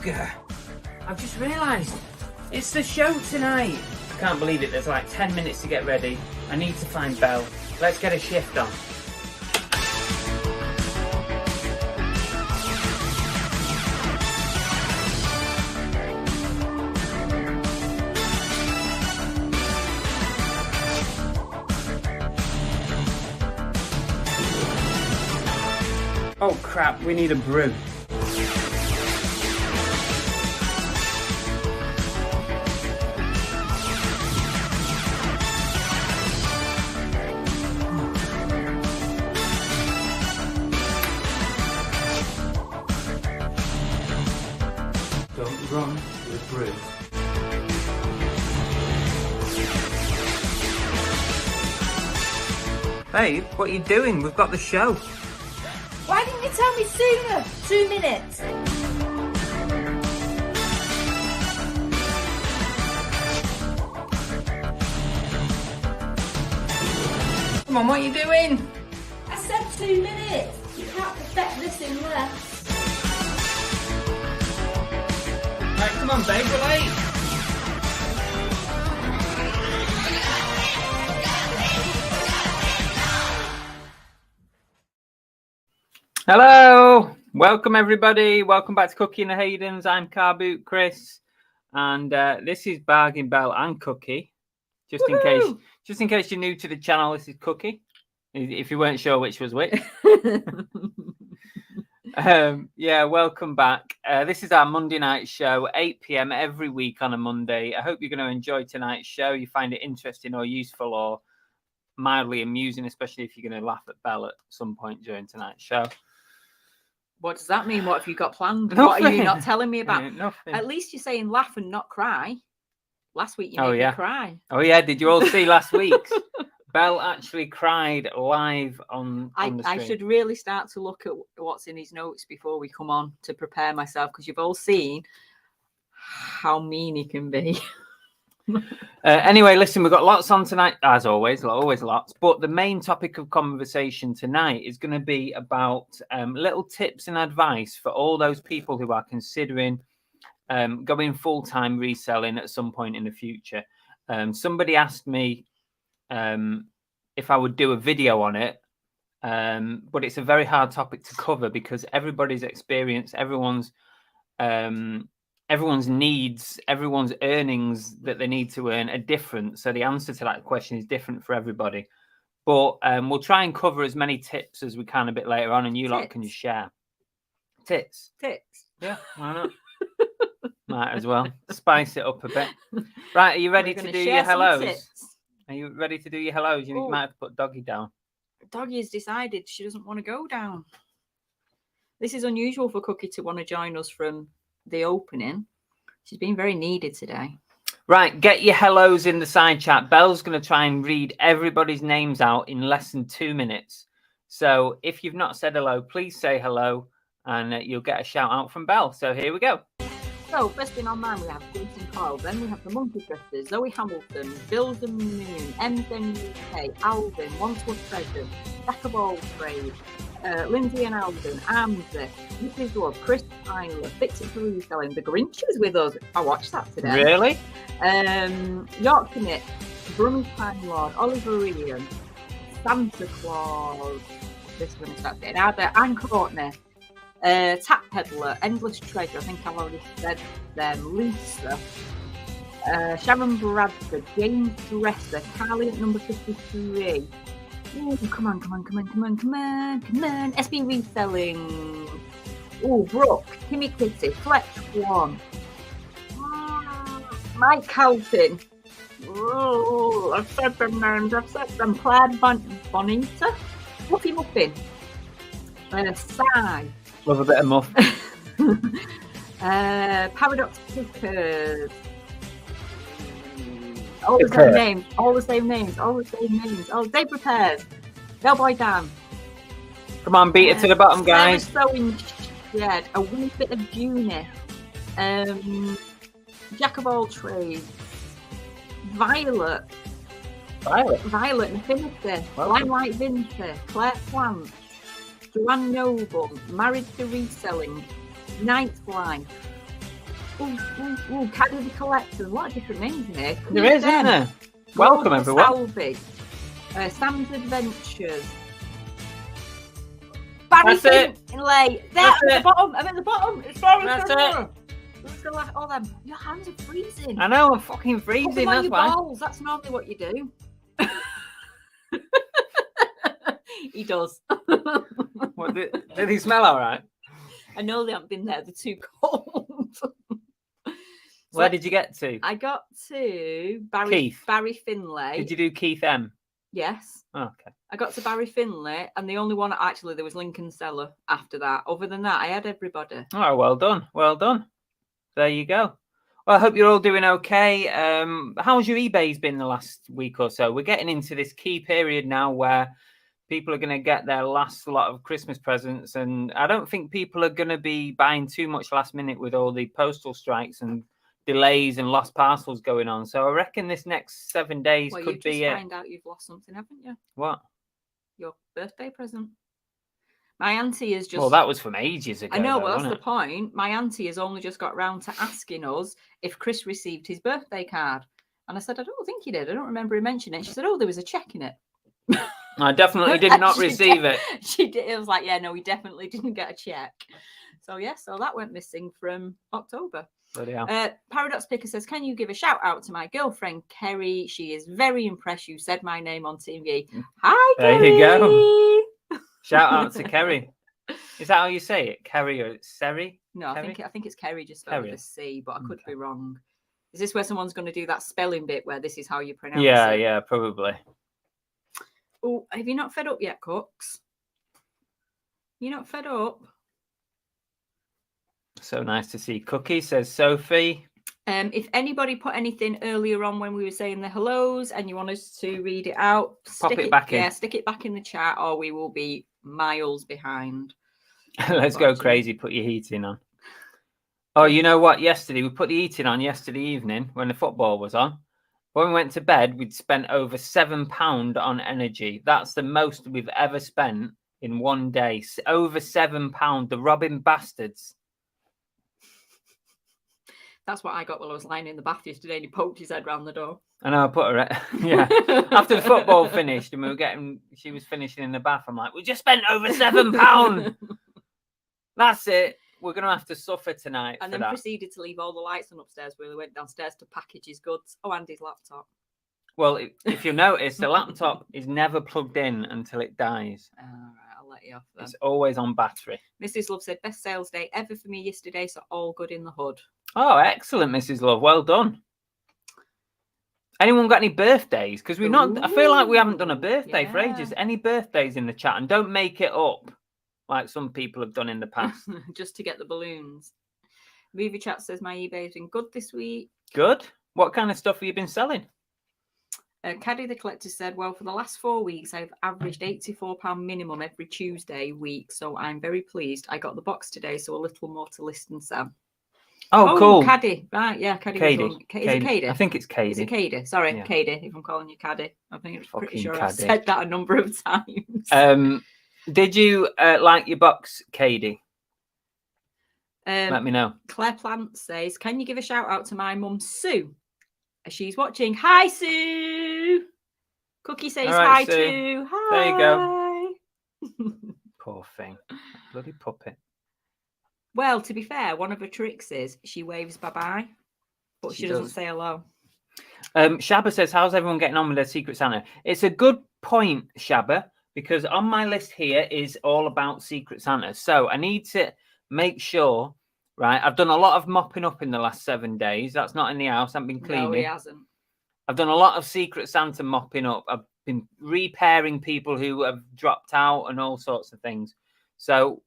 bugger. I've just realised it's the show tonight. I can't believe it. There's like 10 minutes to get ready. I need to find Belle. Let's get a shift on. Oh crap, we need a brew. Don't run with brew. Babe, what are you doing? We've got the show. Why didn't you tell me sooner? 2 minutes. Come on, what are you doing? I said 2 minutes. You can't perfect this in less. Right, come on, babe, we're late. Hello, welcome everybody. Welcome back to Cookie and the Haydens. I'm Car Boot Chris, and this is Bargain Belle and Cookie. Just in case you're new to the channel, this is Cookie. If you weren't sure which was which. Yeah, welcome back. This is our Monday night show, 8 p.m. every week on a Monday. I hope you're going to enjoy tonight's show. You find it interesting or useful or mildly amusing, especially if you're going to laugh at Belle at some point during tonight's show. What does that mean? What have you got planned? Nothing. What are you not telling me about? Nothing. At least you're saying laugh and not cry. Last week you made me cry. Oh yeah, did you all see last week's? Belle actually cried live on the stream. I should really start to look at what's in his notes before we come on to prepare myself, because you've all seen how mean he can be. Anyway, listen, we've got lots on tonight, as always lots. But the main topic of conversation tonight is going to be about little tips and advice for all those people who are considering going full-time reselling at some point in the future. Somebody asked me if I would do a video on it, but it's a very hard topic to cover because everybody's experience, everyone's needs, everyone's earnings that they need to earn are different. So the answer to that question is different for everybody. But we'll try and cover as many tips as we can a bit later on, and you lot can just share. Tits. Yeah, why not? Might as well. Spice it up a bit. Right, are you ready to do your hellos? Are you ready to do your hellos? You might have to put Doggy down. Doggy has decided she doesn't want to go down. This is unusual for Cookie to want to join us from the opening. She's been very needed today. Right, get your hellos in the side chat. Belle's going to try and read everybody's names out in less than 2 minutes. So if you've not said hello, please say hello and you'll get a shout out from Belle. So here we go. So first thing on mine, we have Jason Carl, then we have the Monkey Drifters, Zoe Hamilton, Bills and Moon, MZN UK, Alvin, Wandsworth Treasure, Jack of all trades, Lindsay and Alvin, Amza, Mrs. Love, Chris Tyler, Fix It for Reselling, The Grinch was with us. I watched that today. Really? Yorkshire Nick, Brummy Time Lord, Oliver Ian, Santa Claus, this is going to start getting out there, and Courtney, Tap Peddler, Endless Treasure, I think I've already said them, Lisa, Sharon Bradford, James Dresser, Carly at number 53. Ooh, come on. SB Reselling. Oh, Brooke, Timmy Kitty, Fletch One. Mike Calvin. Oh, I've said them names. Claire Bonita. Muffy Muffin. Sai. Love a bit of muff. Paradox Pickers. All the same names. Oh, Dave Repairs. Bellboy Dan. Come on, beat it to the bottom, guys. Sewing Shed. A wee bit of Junie. Jack of all trades. Violet, Infinity. Limelight Vinci. Claire Plant. Joanne Noble. Married to Reselling. Night's Life. Caddy the Collector. A lot of different names here. There is, isn't there? Welcome, everyone. Salvage. Sam's Adventures. Barry That's it. Finlay. There, That's at it. the bottom. I'm at the bottom. It's Barry That's Finlay. Let's go like all them. Your hands are freezing. I know, I'm fucking Put freezing. them on That's your why. balls. That's normally what you do. He does. What, did he smell all right? I know they haven't been there. They're too cold. Where did you get to? I got to Keith. Barry Finlay. Did you do Keith M? Yes. Oh, okay. I got to Barry Finlay, and the only one actually there was Lincoln Seller after that. Other than that, I had everybody. Oh, well done. Well done. There you go. Well, I hope you're all doing okay. How's your eBay's been the last week or so? We're getting into this key period now where people are going to get their last lot of Christmas presents, and I don't think people are going to be buying too much last minute with all the postal strikes and delays and lost parcels going on. So I reckon this next 7 days could be it. Find out you've lost something, haven't you? What? Your birthday present. My auntie is just. Well, that was from ages ago. I know, though, well, that's wasn't the point. My auntie has only just got round to asking us if Chris received his birthday card. And I said, I don't think he did. I don't remember him mentioning it. She said, oh, there was a check in it. I definitely did not receive it. She did. It was like, yeah, no, we definitely didn't get a check. So, yeah, so that went missing from October. Paradox Picker says, can you give a shout out to my girlfriend Kerry? She is very impressed you said my name on TV. Hi, Kerry. There you go. Shout out to Kerry. Is that how you say it? Kerry or Seri? No, Kerry? I think it's Kerry, just spelled with a C, but I could be wrong. Is this where someone's going to do that spelling bit where this is how you pronounce it? Yeah, probably. Oh, have you not fed up yet, Cooks? You're not fed up? So nice to see Cookie, says Sophie. If anybody put anything earlier on when we were saying the hellos and you want us to read it out, Pop it back in. Yeah, stick it back in the chat or we will be miles behind. Let's go crazy. Put your heating on. Oh, you know what? Yesterday, we put the heating on yesterday evening when the football was on. When we went to bed, we'd spent over £7 on energy. That's the most we've ever spent in one day. Over £7. The robbing bastards. That's what I got while I was lying in the bath yesterday and he poked his head round the door. I know, I put her yeah. After the football finished and she was finishing in the bath, I'm like, we just spent over £7. That's it. We're going to have to suffer tonight. And then proceeded to leave all the lights on upstairs where we went downstairs to package his goods. Oh, and his laptop. Well, if you notice, the laptop is never plugged in until it dies. All right, I'll let you off then. It's always on battery. Mrs. Love said, best sales day ever for me yesterday, so all good in the hood. Oh, excellent, Mrs. Love. Well done. Anyone got any birthdays? Because we've not. I feel like we haven't done a birthday for ages. Any birthdays in the chat? And don't make it up like some people have done in the past. Just to get the balloons. Movie Chat says my eBay's been good this week. Good. What kind of stuff have you been selling? Caddy the Collector said, well, for the last 4 weeks, I've averaged £84 minimum every Tuesday week. So I'm very pleased. I got the box today, so a little more to list and sell. Oh, cool. Caddy. Right, yeah, Caddy. Is it Caddy? I think it's Caddy. Is it Caddy? Sorry, yeah. Caddy, if I'm calling you Caddy. I think it's pretty sure I've said that a number of times. Did you like your box, Caddy? Let me know. Claire Plant says, can you give a shout out to my mum, Sue? She's watching. Hi, Sue. Cookie says hi, Sue. too. Hi. There you go. Poor thing. Bloody puppet. Well, to be fair, one of her tricks is she waves bye-bye, but she doesn't say hello. Shabba says, how's everyone getting on with their Secret Santa? It's a good point, Shabba, because on my list here is all about Secret Santa. So I need to make sure, right? I've done a lot of mopping up in the last 7 days. That's not in the house. I've been cleaning. No, he hasn't. I've done a lot of Secret Santa mopping up. I've been repairing people who have dropped out and all sorts of things. So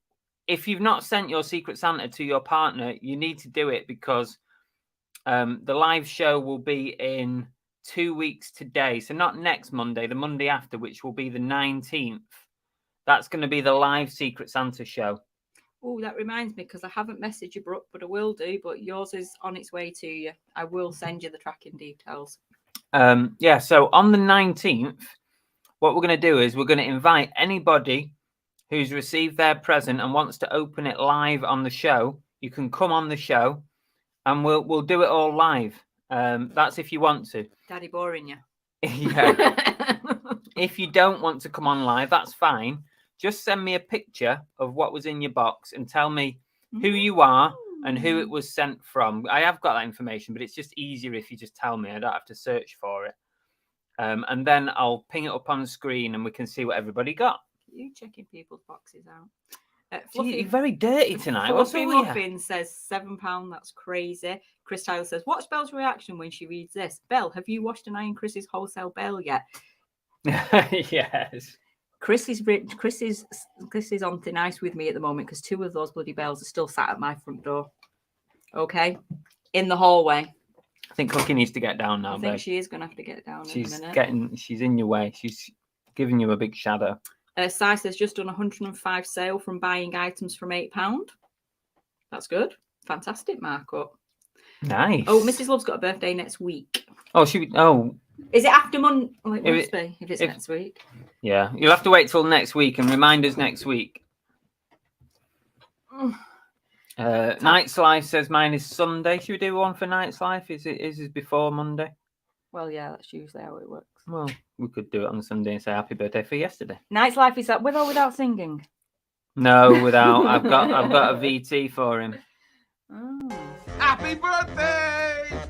if you've not sent your Secret Santa to your partner, you need to do it because the live show will be in 2 weeks today. So not next Monday, the Monday after, which will be the 19th. That's going to be the live Secret Santa show. Oh, that reminds me, because I haven't messaged you, Brooke, but I will do. But yours is on its way to you. I will send you the tracking details. Yeah, so on the 19th, what we're going to do is we're going to invite anybody who's received their present and wants to open it live on the show. You can come on the show and we'll do it all live. That's if you want to. Daddy boring you. Yeah. If you don't want to come on live, that's fine. Just send me a picture of what was in your box and tell me who you are and who it was sent from. I have got that information, but it's just easier if you just tell me. I don't have to search for it. And then I'll ping it up on the screen and we can see what everybody got. You checking people's boxes out. You're very dirty tonight. What's Fluffy up with Muffin says £7. That's crazy. Chris Tyler says, "Watch Belle's reaction when she reads this. Belle, have you watched an Iron Chris's wholesale bail yet?" Yes. Chris is on thin ice with me at the moment because 2 of those bloody bells are still sat at my front door. Okay, in the hallway. I think Cookie needs to get down now. I think she is going to have to get down. She's in a minute. She's in your way. She's giving you a big shadow. Si says just done 105 sale from buying items from £8. That's good. Fantastic markup. Nice. Oh, Mrs. Love's got a birthday next week. Oh, Is it after Monday? Well, it must be if it's next week. Yeah, you'll have to wait till next week and remind us next week. Night's Life says mine is Sunday. Should we do one for Night's Life? Is it before Monday? Well, yeah, that's usually how it works. Well, we could do it on Sunday and say happy birthday for yesterday. Night's Life is that with or without singing? No, without. I've got a VT for him. Oh. Happy birthday!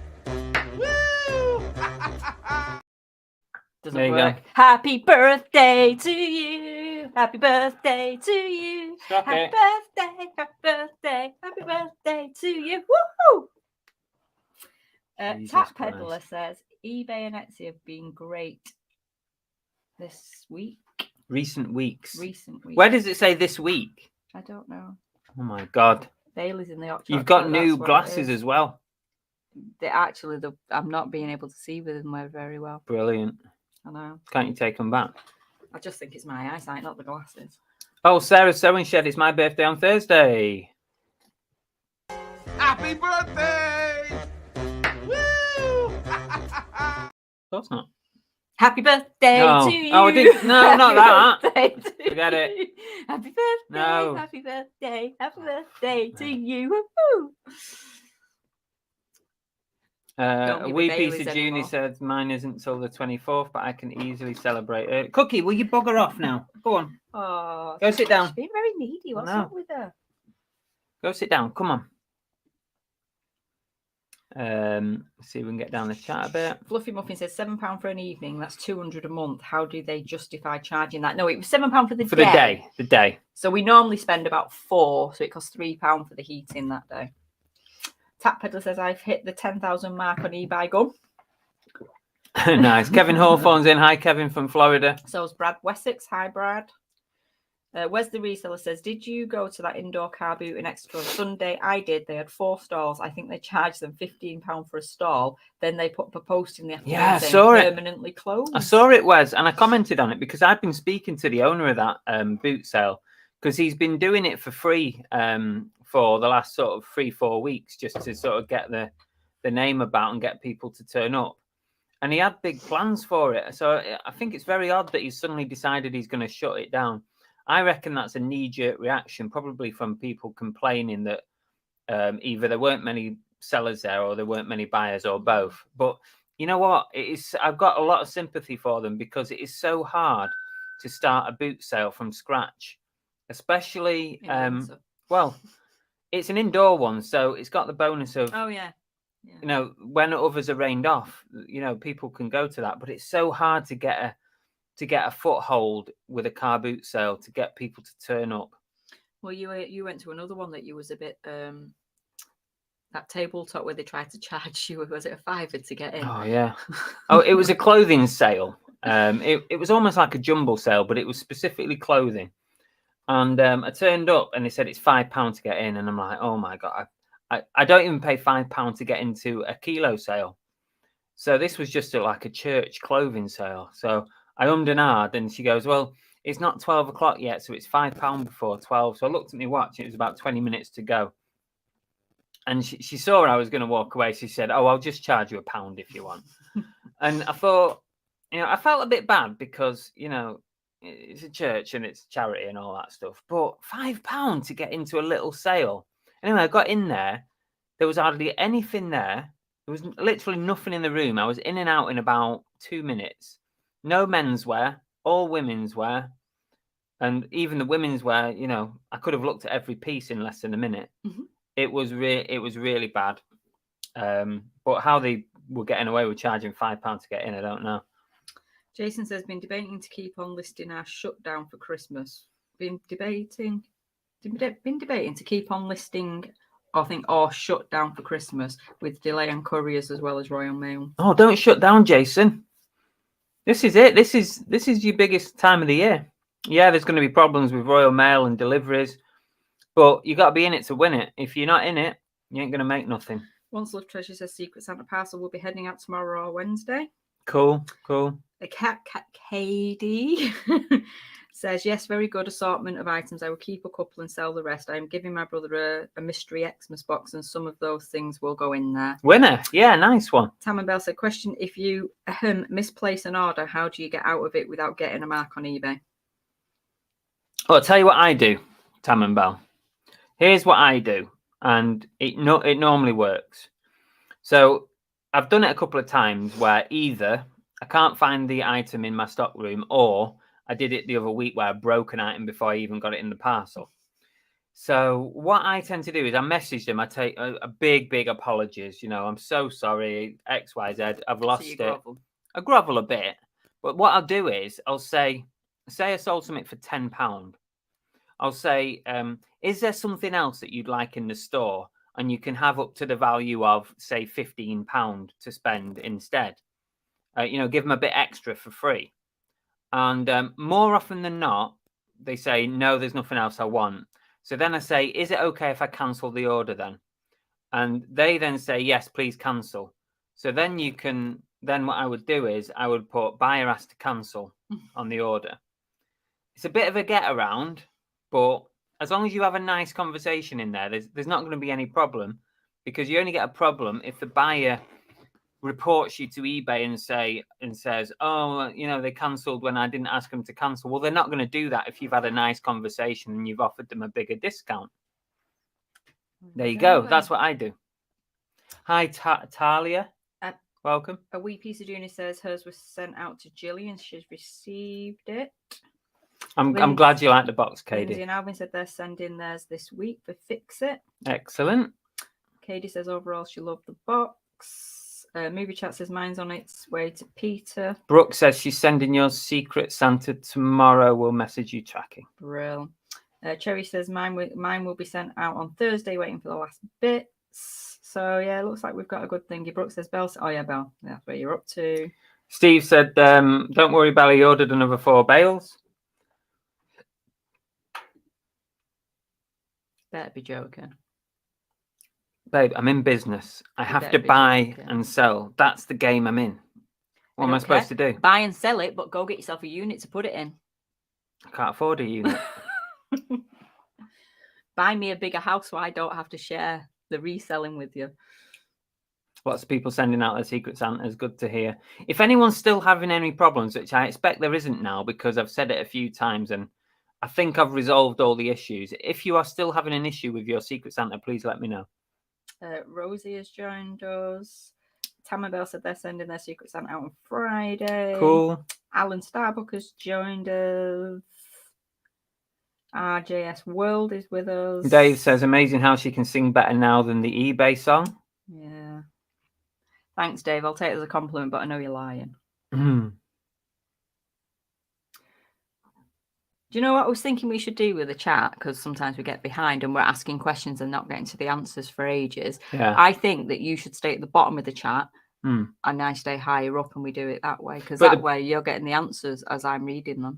Woo! Doesn't work. Go. Happy birthday to you. Happy birthday to you. Stop happy it. Birthday, happy birthday, happy birthday to you. Woohoo! Tap Peddler says eBay and Etsy have been great this week. Recent weeks. Where does it say this week? I don't know. Oh my God. Bailey's in the Oxford. You've got new glasses as well. I'm not being able to see with them very well. Brilliant. I know. Can't you take them back? I just think it's my eyesight, not the glasses. Oh, Sarah's Sewing Shed. It's my birthday on Thursday. Happy birthday! Woo! Of course not. Happy birthday to you. Oh, I didn't. No, not that. Forget it. Happy birthday. No. Happy birthday. Happy birthday to you. Woo-hoo. A wee piece of Junie says mine isn't till the 24th, but I can easily celebrate it. Cookie, will you bugger off now? Go on. Oh, go sit down. She's being very needy. What's up with her? Go sit down. Come on. See if we can get down the chat a bit. Fluffy Muffin says £7 for an evening. That's £200 a month. How do they justify charging that? No, it was £7 for the day. The day. So we normally spend about £4, so it costs £3 for the heating that day. Tap Peddler says I've hit the 10,000 mark on eBay gum. Nice. Kevin Hawthorne's in. Hi, Kevin from Florida. So is Brad Wessex. Hi, Brad. Where's the Reseller says, did you go to that indoor car boot in Exeter on Sunday? I did. They had 4 stalls. I think they charged them £15 for a stall. Then they put a post in the afternoon saying permanently closed. I saw it, Wes, and I commented on it because I've been speaking to the owner of that boot sale because he's been doing it for free for the last sort of 3-4 weeks just to sort of get the name about and get people to turn up. And he had big plans for it. So I think it's very odd that he's suddenly decided he's going to shut it down. I reckon that's a knee-jerk reaction, probably from people complaining that either there weren't many sellers there or there weren't many buyers or both. But you know what? I've got a lot of sympathy for them because it is so hard to start a boot sale from scratch, especially, well, it's an indoor one, so it's got the bonus of, you know, when others are rained off, you know, people can go to that. But it's so hard to get a foothold with a car boot sale to get people to turn up. Well, you went to another one that you was a bit that tabletop where they tried to charge you. Was it a £5 to get in? Oh yeah. Oh, it was a clothing sale. It was almost like a jumble sale, but it was specifically clothing. And I turned up and they said it's £5 to get in, and I'm like, oh my God, I don't even pay £5 to get into a kilo sale. So this was just like a church clothing sale. So I ummed and ahed, and she goes, well, it's not 12 o'clock yet, so it's £5 before 12. So I looked at my watch, and it was about 20 minutes to go. And she saw I was going to walk away. She said, oh, I'll just charge you £1 if you want. And I thought, you know, I felt a bit bad because, you know, it's a church and it's charity and all that stuff. But £5 to get into a little sale. Anyway, I got in there. There was hardly anything there. There was literally nothing in the room. I was in and out in about 2 minutes. No menswear, all women's wear. And even the women's wear, you know, I could have looked at every piece in less than a minute. Mhm. It was really bad. But how they were getting away with charging £5 to get in, I don't know. Jason says, been debating to keep on listing our shutdown for Christmas. Been debating to keep on listing, or shut down for Christmas with delay on couriers as well as Royal Mail. Oh, don't shut down, Jason. This is it. This is your biggest time of the year. Yeah, there's going to be problems with Royal Mail and deliveries, but you got to be in it to win it. If you're not in it, you ain't going to make nothing. Once Love Treasure says Secret Santa parcel will be heading out tomorrow or Wednesday. Cool. The cat Katie says, yes, very good assortment of items. I will keep a couple and sell the rest. I am giving my brother a mystery Xmas box, and some of those things will go in there. Winner. Yeah, nice one. Tam and Bell said, question, if you misplace an order, how do you get out of it without getting a mark on eBay? Well, I'll tell you what I do, Tam and Bell. Here's what I do, and it normally works. So I've done it a couple of times where either I can't find the item in my stock room, or I did it the other week where I broke an item before I even got it in the parcel. So what I tend to do is I message them. I take a big apologies. You know, I'm so sorry, XYZ. I've lost it. I grovel a bit. But what I'll do is I'll say I sold something for £10. I'll say, is there something else that you'd like in the store? And you can have up to the value of, say, £15 to spend instead. You know, give them a bit extra for free. And more often than not, they say, no, there's nothing else I want. So then I say, is it okay if I cancel the order then? And they then say, yes, please cancel. So then what I would do is I would put buyer asked to cancel on the order. It's a bit of a get around, but as long as you have a nice conversation in there, there's not going to be any problem, because you only get a problem if the buyer reports you to eBay and says, oh, you know, they cancelled when I didn't ask them to cancel. Well, they're not going to do that if you've had a nice conversation and you've offered them a bigger discount. There you go. That's what I do. Hi, Talia. Welcome. A wee piece of Junior says hers was sent out to Gillian. She's received it. I'm glad you like the box, Katie. Lindsay and Alvin said they're sending theirs this week for Fix It. Excellent. Katie says overall she loved the box. Movie Chat says mine's on its way to Peter. Brooke says she's sending your Secret Santa tomorrow. We'll message you tracking. Brill. Cherry says mine will be sent out on Thursday, waiting for the last bits. So yeah, it looks like we've got a good thingy. Brooke says Bell. Oh yeah, Bell. That's where you're up to. Steve said, don't worry, Bell, he ordered another 4 bales. Better be joking. Babe, I'm in business. I have to buy and sell. That's the game I'm in. What am I supposed to do? Buy and sell it, but go get yourself a unit to put it in. I can't afford a unit. Buy me a bigger house so I don't have to share the reselling with you. Lots of people sending out their Secret Santas. Good to hear. If anyone's still having any problems, which I expect there isn't now because I've said it a few times and I think I've resolved all the issues. If you are still having an issue with your Secret Santa, please let me know. Rosie has joined us. Tamabel said they're sending their Secret Santa out on Friday. Cool. Alan Starbuck has joined us. RJS World is with us. Dave says, amazing how she can sing better now than the eBay song. Yeah. Thanks, Dave. I'll take it as a compliment, but I know you're lying. Do you know what I was thinking we should do with the chat? Because sometimes we get behind and we're asking questions and not getting to the answers for ages. Yeah. I think that you should stay at the bottom of the chat and I stay higher up and we do it that way. Because that way you're getting the answers as I'm reading them.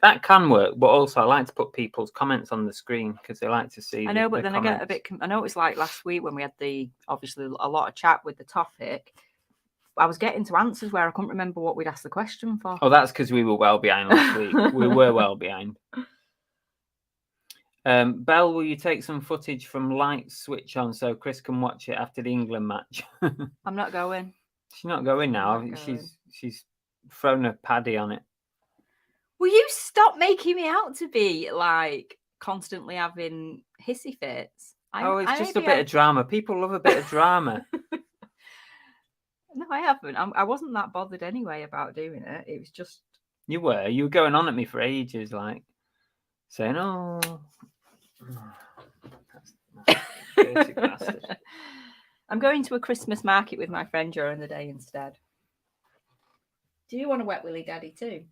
That can work, but also I like to put people's comments on the screen because they like to see. I know, but then comments. I get a bit. I know it's like last week when we had obviously a lot of chat with the topic. I was getting to answers where I couldn't remember what we'd asked the question for. Oh, that's because we were well behind last week. We were well behind. Belle, will you take some footage from Light Switch On so Chris can watch it after the England match? I'm not going. She's not going now. She's thrown a paddy on it. Will you stop making me out to be like constantly having hissy fits? It's just a bit of drama. People love a bit of drama. No, I haven't. I wasn't that bothered anyway about doing it. It was just... You were going on at me for ages, like saying, "Oh, that's dirty bastard." I'm going to a Christmas market with my friend during the day instead. Do you want a wet willy daddy too?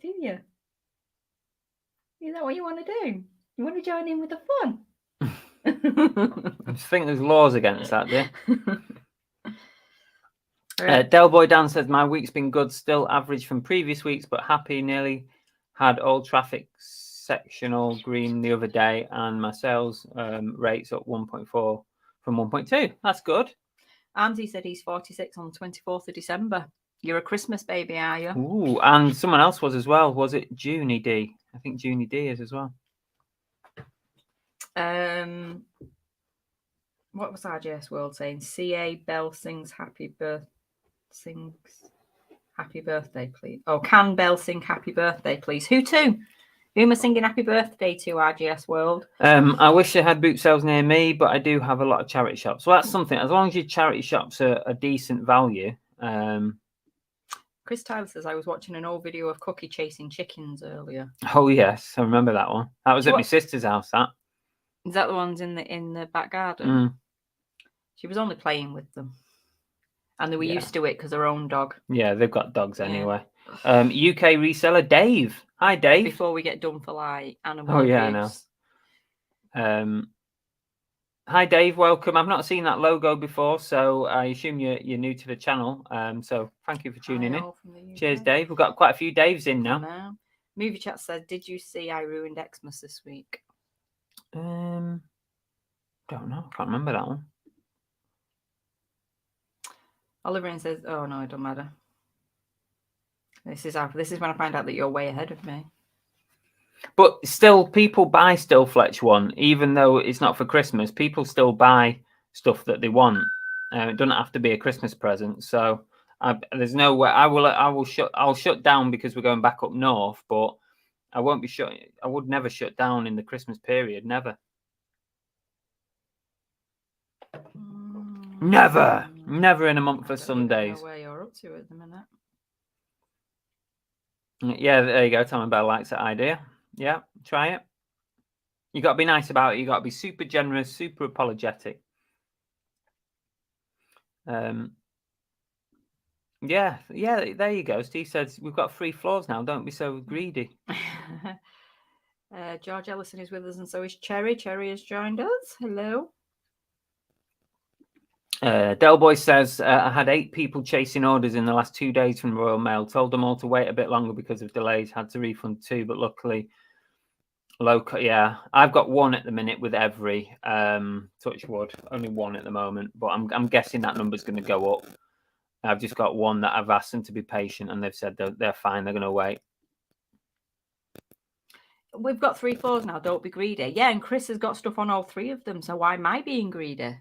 Do you? Is that what you want to do? You want to join in with the fun? I just think there's laws against that, dear. Del Boy Dan says, my week's been good, still average from previous weeks, but happy. Nearly had all traffic sectional green the other day, and my sales rates up 1.4 from 1.2. That's good. Andy said he's 46 on the 24th of December. You're a Christmas baby, are you? Ooh, and someone else was as well. Was it Junie D? I think Junie D is as well. What was RJS World saying? CA Bell sings happy birthday, please. Oh, can Bell sing happy birthday, please? Who to? Who am I singing happy birthday to, RGS World? I wish I had boot sales near me, but I do have a lot of charity shops. So that's something. As long as your charity shops are a decent value. Chris Tyler says, I was watching an old video of Cookie chasing chickens earlier. Oh, yes. I remember that one. That was at my sister's house, that. Is that the ones in the back garden? She was only playing with them. And they were used to it because her own dog. Yeah, they've got dogs anyway. UK reseller, Dave. Hi, Dave. Before we get done for like animal abuse. I know. Hi, Dave. Welcome. I've not seen that logo before, so I assume you're new to the channel. So thank you for tuning in. Cheers, Dave. We've got quite a few Daves in now. Movie Chat said, did you see I ruined Xmas this week? Don't know. I can't remember that one. Oliver says, oh no, it don't matter. This is when I find out that you're way ahead of me. But still, people buy Still Fletch one, even though it's not for Christmas. People still buy stuff that they want. It doesn't have to be a Christmas present. So there's no way I'll shut down because we're going back up north. But I won't be shut. I would never shut down in the Christmas period. Never. Never in a month for Sundays. I don't know where you're up to at the minute. Yeah, there you go. Tom Bell likes that idea. Yeah, try it. You got to be nice about it. You got to be super generous, super apologetic. Yeah, there you go. Steve says we've got 3 floors now. Don't be so greedy. George Ellison is with us, and so is Cherry. Cherry has joined us. Hello. Del Boy says, I had 8 people chasing orders in the last 2 days from Royal Mail. Told them all to wait a bit longer because of delays. Had to refund 2, but luckily, local. Yeah, I've got 1 at the minute with every. Touch wood, only 1 at the moment. But I'm guessing that number's going to go up. I've just got 1 that I've asked them to be patient, and they've said they're fine. They're going to wait. We've got 3 floors now. Don't be greedy. Yeah, and Chris has got stuff on all 3 of them. So why am I being greedy?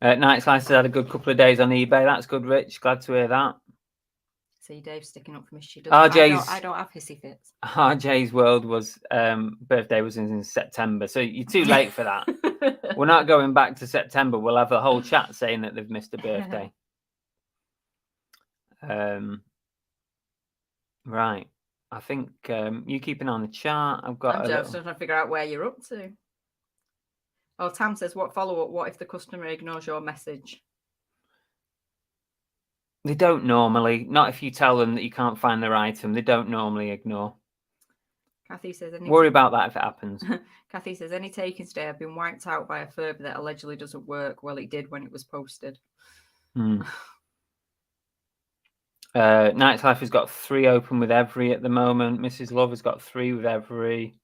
Night Slices had a good couple of days on eBay. That's good, Rich. Glad to hear that. See, Dave's sticking up for me. She does. I don't have hissy fits. RJ's World was birthday was in September, so you're too late for that. We're not going back to September. We'll have a whole chat saying that they've missed a birthday. Right. I think you keep an eye on the chart. I'm just trying to figure out where you're up to. Oh, Tam says, what follow-up? What if the customer ignores your message? They don't normally. Not if you tell them that you can't find their item. They don't normally ignore. Kathy says, worry about that if it happens. Kathy says, any takings today have been wiped out by a Furby that allegedly doesn't work. Well, it did when it was posted. Night's Life has got 3 open with every at the moment. Mrs. Love has got 3 with every.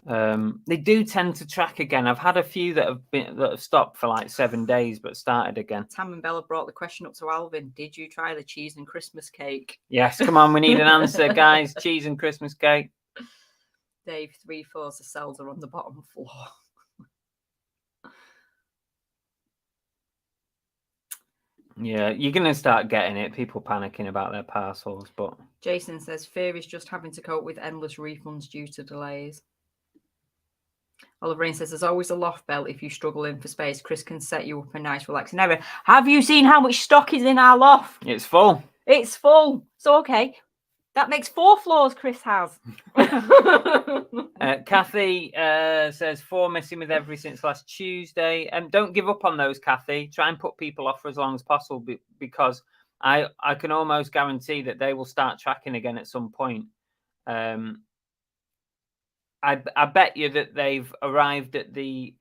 They do tend to track again. I've had a few that have stopped for like 7 days but started again. Tam and Bella brought the question up to Alvin. Did you try the cheese and Christmas cake? Yes, come on, we need an answer, guys. Cheese and Christmas cake. Dave, 3/4 the cells are on the bottom floor. Yeah, you're going to start getting it. People panicking about their parcels, but... Jason says, fear is just having to cope with endless refunds due to delays. Oliver Rain says there's always a loft belt if you struggle in for space. Chris can set you up a nice relaxing area. Have you seen how much stock is in our loft? It's full. It's full. So okay. That makes 4 floors Chris has. Kathy says 4 missing with every since last Tuesday. Don't give up on those, Kathy. Try and put people off for as long as possible because I can almost guarantee that they will start tracking again at some point. I bet you that they've arrived at the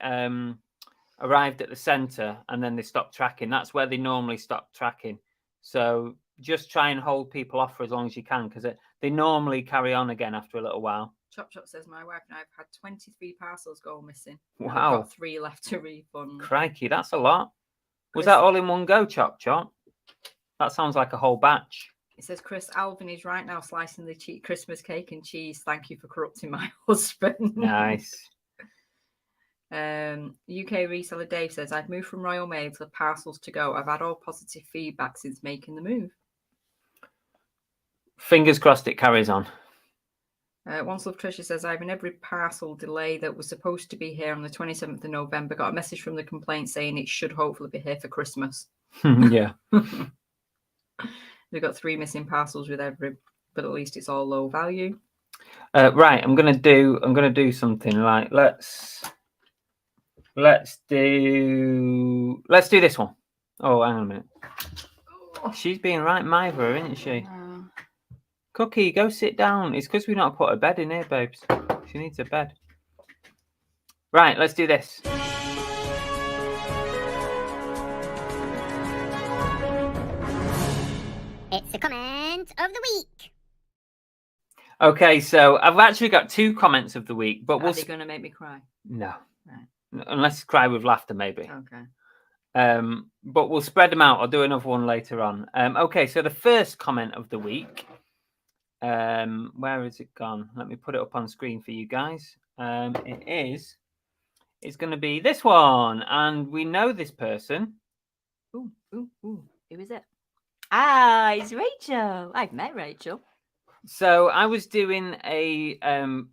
center and then they stop tracking. That's where they normally stop tracking. So just try and hold people off for as long as you can because they normally carry on again after a little while. Chop Chop says my wife and I have had 23 parcels go missing. Wow. We've got 3 left to refund. Crikey, that's a lot. Was that all in one go, Chop Chop? That sounds like a whole batch. It says Chris Alvin is right now slicing the Christmas cake and cheese. Thank you for corrupting my husband. Nice. UK reseller Dave says I've moved from Royal Mail to parcels to go. I've had all positive feedback since making the move. Fingers crossed it carries on. Once Love Tricia says I've in every parcel delay that was supposed to be here on the 27th of November. Got a message from the complaint saying it should hopefully be here for Christmas. Yeah. We've got 3 missing parcels with every, but at least it's all low value. Right, I'm gonna do something like let's do this one. Oh, hang on a minute. She's being right miver, isn't she? Cookie, go sit down. It's because we've not put a bed in here, babes. She needs a bed. Right, let's do this. It's the comment of the week. Okay, so I've actually got 2 comments of the week, but Are they going to make me cry? No. Right. Unless cry with laughter, maybe. Okay. But we'll spread them out. I'll do another one later on. Okay, so the first comment of the week. Where has it gone? Let me put it up on screen for you guys. It's going to be this one, and we know this person. Ooh. Who is it? Ah, it's Rachel. I've met Rachel. So I was doing a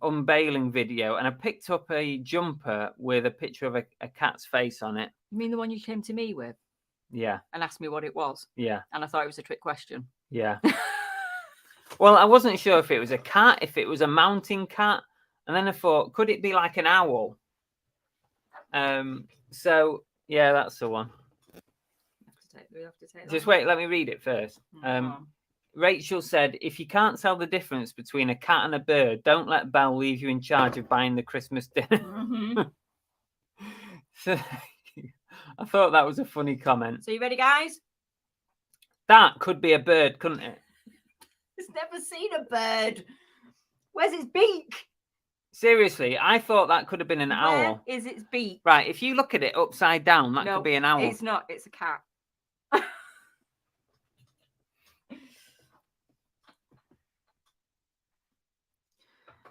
unveiling video, and I picked up a jumper with a picture of a cat's face on it. You mean the one you came to me with? Yeah. And asked me what it was? Yeah. And I thought it was a trick question. Yeah. Well, I wasn't sure if it was a cat, if it was a mountain cat, and then I thought, could it be like an owl? So yeah, that's the one. We have to take Just wait, let me read it first. Rachel said, if you can't tell the difference between a cat and a bird, don't let Belle leave you in charge of buying the Christmas dinner. Mm-hmm. So, I thought that was a funny comment. So you ready, guys? That could be a bird, couldn't it? It's never seen a bird. Where's its beak? Seriously, I thought that could have been an owl. Where is its beak? Right, if you look at it upside down, that could be an owl. It's not. It's a cat.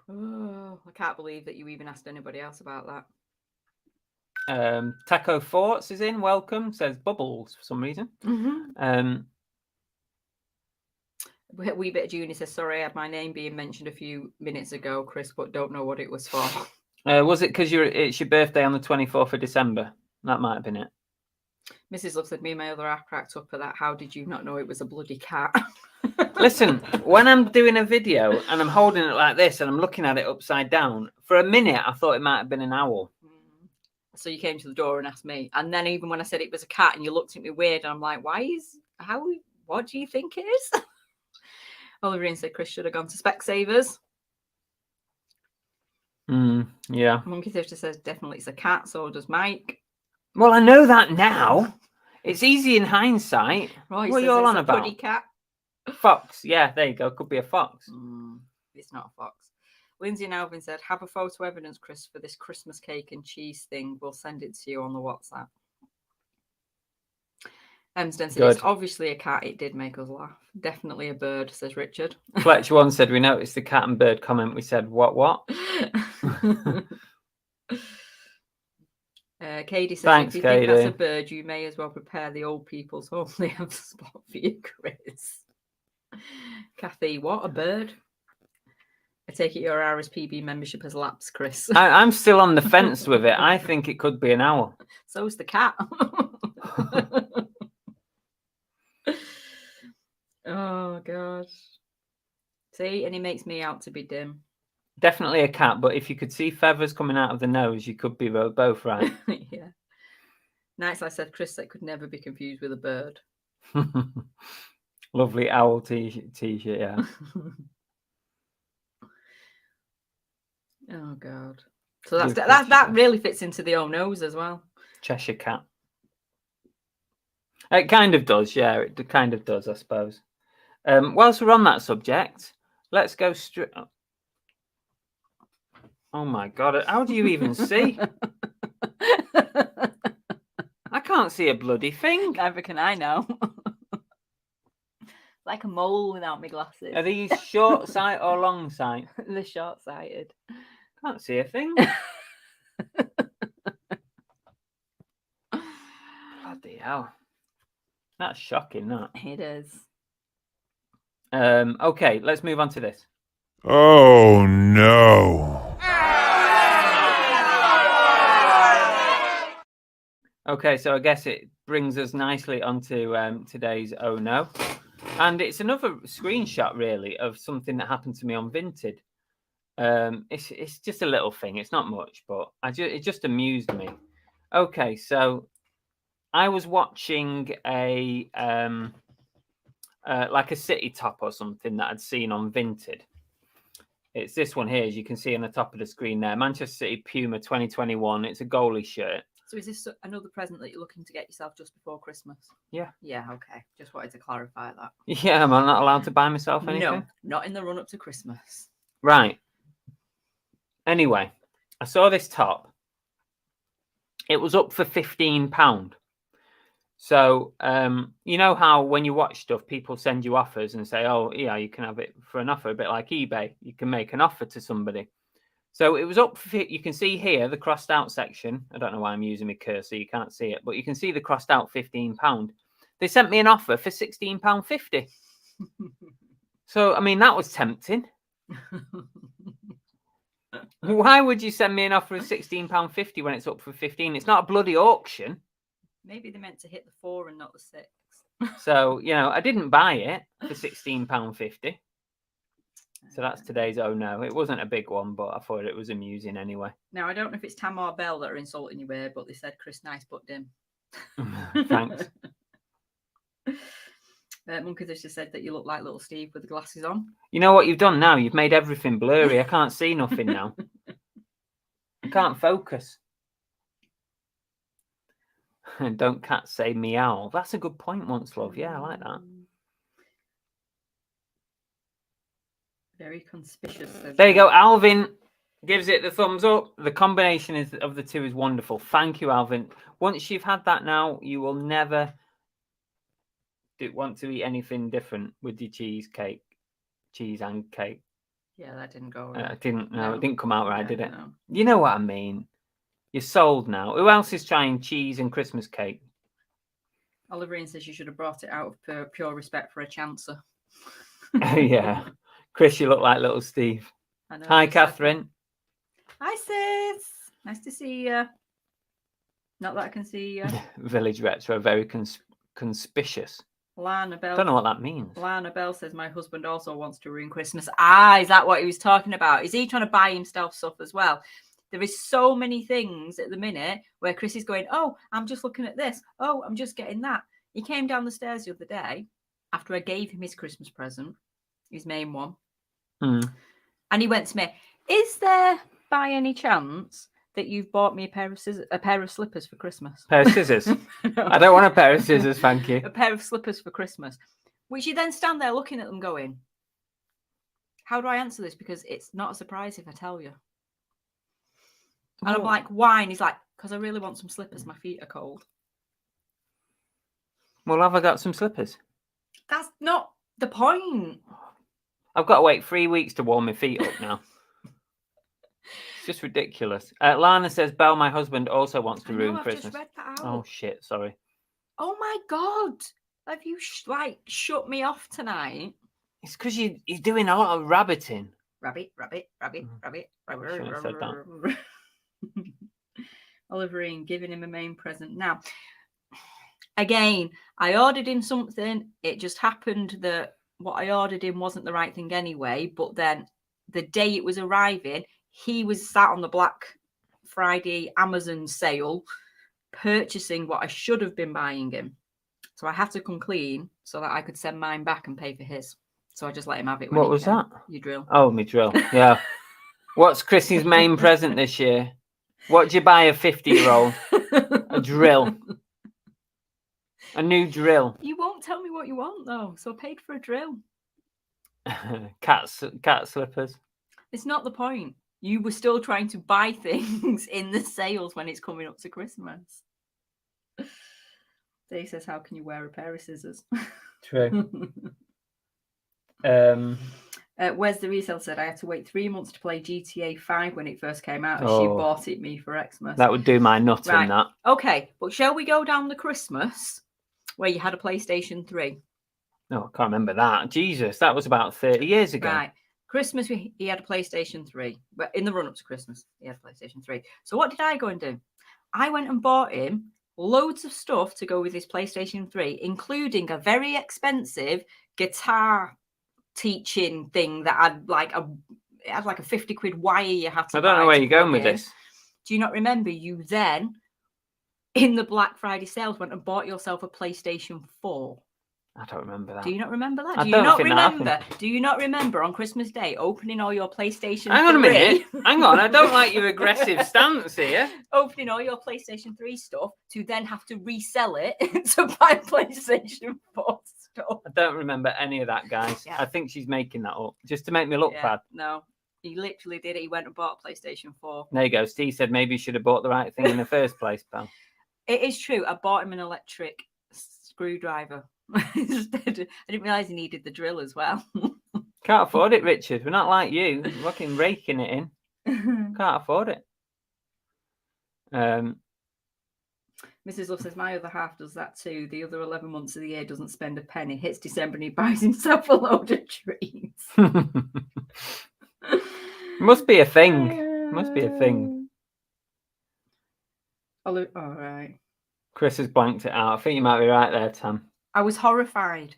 Oh, I can't believe that you even asked anybody else about that. Taco Forts is in. Welcome. Says Bubbles for some reason. Mm-hmm. Wee bit of Junior says, sorry, I had my name being mentioned a few minutes ago, Chris, but don't know what it was for. Was it because it's your birthday on the 24th of December? That might have been it. Mrs. Love said, me and my other half cracked up for that. How did you not know it was a bloody cat? Listen, when I'm doing a video and I'm holding it like this and I'm looking at it upside down, for a minute I thought it might have been an owl. So you came to the door and asked me. And then even when I said it was a cat and you looked at me weird, and I'm like, what do you think it is? Oliver said Chris should have gone to Specsavers. Yeah. Monkey Thrifter says definitely it's a cat, so does Mike. Well, I know that now. It's easy in hindsight. Right, what are you all on about? Puddy cat. Fox. Yeah, there you go. Could be a fox. It's not a fox. Lindsay and Alvin said, have a photo evidence, Chris, for this Christmas cake and cheese thing. We'll send it to you on the WhatsApp. Then said, it's obviously a cat. It did make us laugh. Definitely a bird, says Richard. Fletcher one said, we noticed the cat and bird comment. We said, what? Katie says, thanks, if you Katie. think that's a bird, you may as well prepare the old people's only have a spot for you, Chris. Kathy, what? A bird? I take it your RSPB membership has lapsed, Chris. I'm still on the fence with it. I think it could be an owl. So's the cat. Oh, God. See, and he makes me out to be dim. Definitely a cat, but if you could see feathers coming out of the nose, you could be both right. Yeah. Nice, I said, Chris, that could never be confused with a bird. Lovely owl t-shirt, yeah. Oh, God. So that really fits into the old nose as well. Cheshire cat. It kind of does, yeah. It kind of does, I suppose. Whilst we're on that subject, let's go straight. Oh my God! How do you even see? I can't see a bloody thing. Neither can I now. Like a mole without my glasses. Are these short sight or long sight? They're short-sighted. Can't see a thing. Bloody hell! That's shocking, that. It is. Okay, let's move on to this. Oh no. Okay, so I guess it brings us nicely onto today's Oh No. And it's another screenshot, really, of something that happened to me on Vinted. It's just a little thing. It's not much, but it just amused me. Okay, so I was watching a like a city top or something that I'd seen on Vinted. It's this one here, as you can see on the top of the screen there. Manchester City Puma 2021. It's a goalie shirt. So is this another present that you're looking to get yourself just before Christmas? Yeah. Yeah, okay. Just wanted to clarify that. Yeah, am I not allowed to buy myself anything? No, not in the run-up to Christmas. Right. Anyway, I saw this top. It was up for £15. So, you know how when you watch stuff, people send you offers and say, oh, yeah, you can have it for an offer, a bit like eBay. You can make an offer to somebody. So it was up for, you can see here, the crossed out section. I don't know why I'm using my cursor. You can't see it, but you can see the crossed out £15. They sent me an offer for £16.50. So, I mean, that was tempting. Why would you send me an offer of £16.50 when it's up for 15? It's not a bloody auction. Maybe they meant to hit the 4 and not the 6. So, you know, I didn't buy it for £16.50. So that's today's Oh No. It wasn't a big one, but I thought it was amusing anyway. Now, I don't know if it's Tam or Bell that are insulting you here, but they said Chris nice but dim. Thanks. Monkey just said that you look like little Steve with the glasses on. You know what you've done now? You've made everything blurry. I can't see nothing now. I can't focus. And don't cats say meow? That's a good point, once love. Yeah, I like that. Very conspicuous. There you go. Alvin gives it the thumbs up. The combination of the two is wonderful. Thank you, Alvin. Once you've had that now, you will never want to eat anything different with your cheese and cake. Yeah, that didn't go right. It didn't come out right, did it? No. You know what I mean. You're sold now. Who else is trying cheese and Christmas cake? Oliver says you should have brought it out of pure respect for a chancer. Yeah. Chris, you look like little Steve. I know, Hi, Catherine. Hi, sis. Nice to see you. Not that I can see you. Village Retro, very conspicuous. Lana Bell. Don't know what that means. Lana Bell says my husband also wants to ruin Christmas. Ah, is that what he was talking about? Is he trying to buy himself stuff as well? There is so many things at the minute where Chris is going, oh, I'm just looking at this. Oh, I'm just getting that. He came down the stairs the other day after I gave him his Christmas present, his main one. And he went to me, is there by any chance that you've bought me a pair of slippers for Christmas? Pair of scissors? No. I don't want a pair of scissors, thank you. A pair of slippers for Christmas. Which you then stand there looking at them going, how do I answer this? Because it's not a surprise if I tell you. And I'm like, why? And he's like, because I really want some slippers. My feet are cold. Well, have I got some slippers? That's not the point. I've got to wait 3 weeks to warm my feet up now. It's just ridiculous. Lana says, Belle, my husband, also wants to ruin Christmas. I've just read that out. Oh, shit, sorry. Oh, my God. Have you, shut me off tonight? It's because you're doing a lot of rabbiting. rabbit. I shouldn't have said that. Oliverine giving him a main present. Now, again, I ordered him something. It just happened that what I ordered him wasn't the right thing anyway. But then the day it was arriving, he was sat on the Black Friday Amazon sale purchasing what I should have been buying him. So I had to come clean so that I could send mine back and pay for his. So I just let him have it. What was that? Your drill. Oh, my drill. Yeah. What's Chrissy's main present this year? What do you buy a 50-year-old? A drill. A new drill. You won't tell me what you want though, so I paid for a drill. Cat slippers. It's not the point. You were still trying to buy things in the sales when it's coming up to Christmas. Dave says, how can you wear a pair of scissors? True. Where's the Reseller said, I had to wait 3 months to play GTA 5 when it first came out, and she bought it me for Xmas. That would do my nut in that. Okay, but shall we go down the Christmas where you had a PlayStation 3? No, I can't remember that. Jesus, that was about 30 years ago. Right. Christmas, he had a PlayStation 3. But in the run-up to Christmas, he had a PlayStation 3. So what did I go and do? I went and bought him loads of stuff to go with his PlayStation 3, including a very expensive guitar teaching thing that had like a 50 quid wire you had to buy. I don't know where you're going with this. Do you not remember you then, in the Black Friday sales, went and bought yourself a PlayStation 4? I don't remember that. Do you not remember that? I Do you don't not think that remember? Do you not remember on Christmas Day opening all your PlayStation 3? Hang on a minute. Hang on. I don't like your aggressive stance here. Opening all your PlayStation 3 stuff to then have to resell it to buy PlayStation 4 stuff. I don't remember any of that, guys. Yeah. I think she's making that up just to make me look bad. No, he literally did it. He went and bought a PlayStation 4. There you go. Steve said maybe you should have bought the right thing in the first place, pal. It is true. I bought him an electric screwdriver. I didn't realise he needed the drill as well. Can't afford it, Richard. We're not like you. Fucking raking it in. Can't afford it. Mrs. Love says, my other half does that too. The other 11 months of the year doesn't spend a penny. Hits December and he buys himself a load of trees. Must be a thing. Must be a thing. All right. Chris has blanked it out. I think you might be right there, Tam. I was horrified.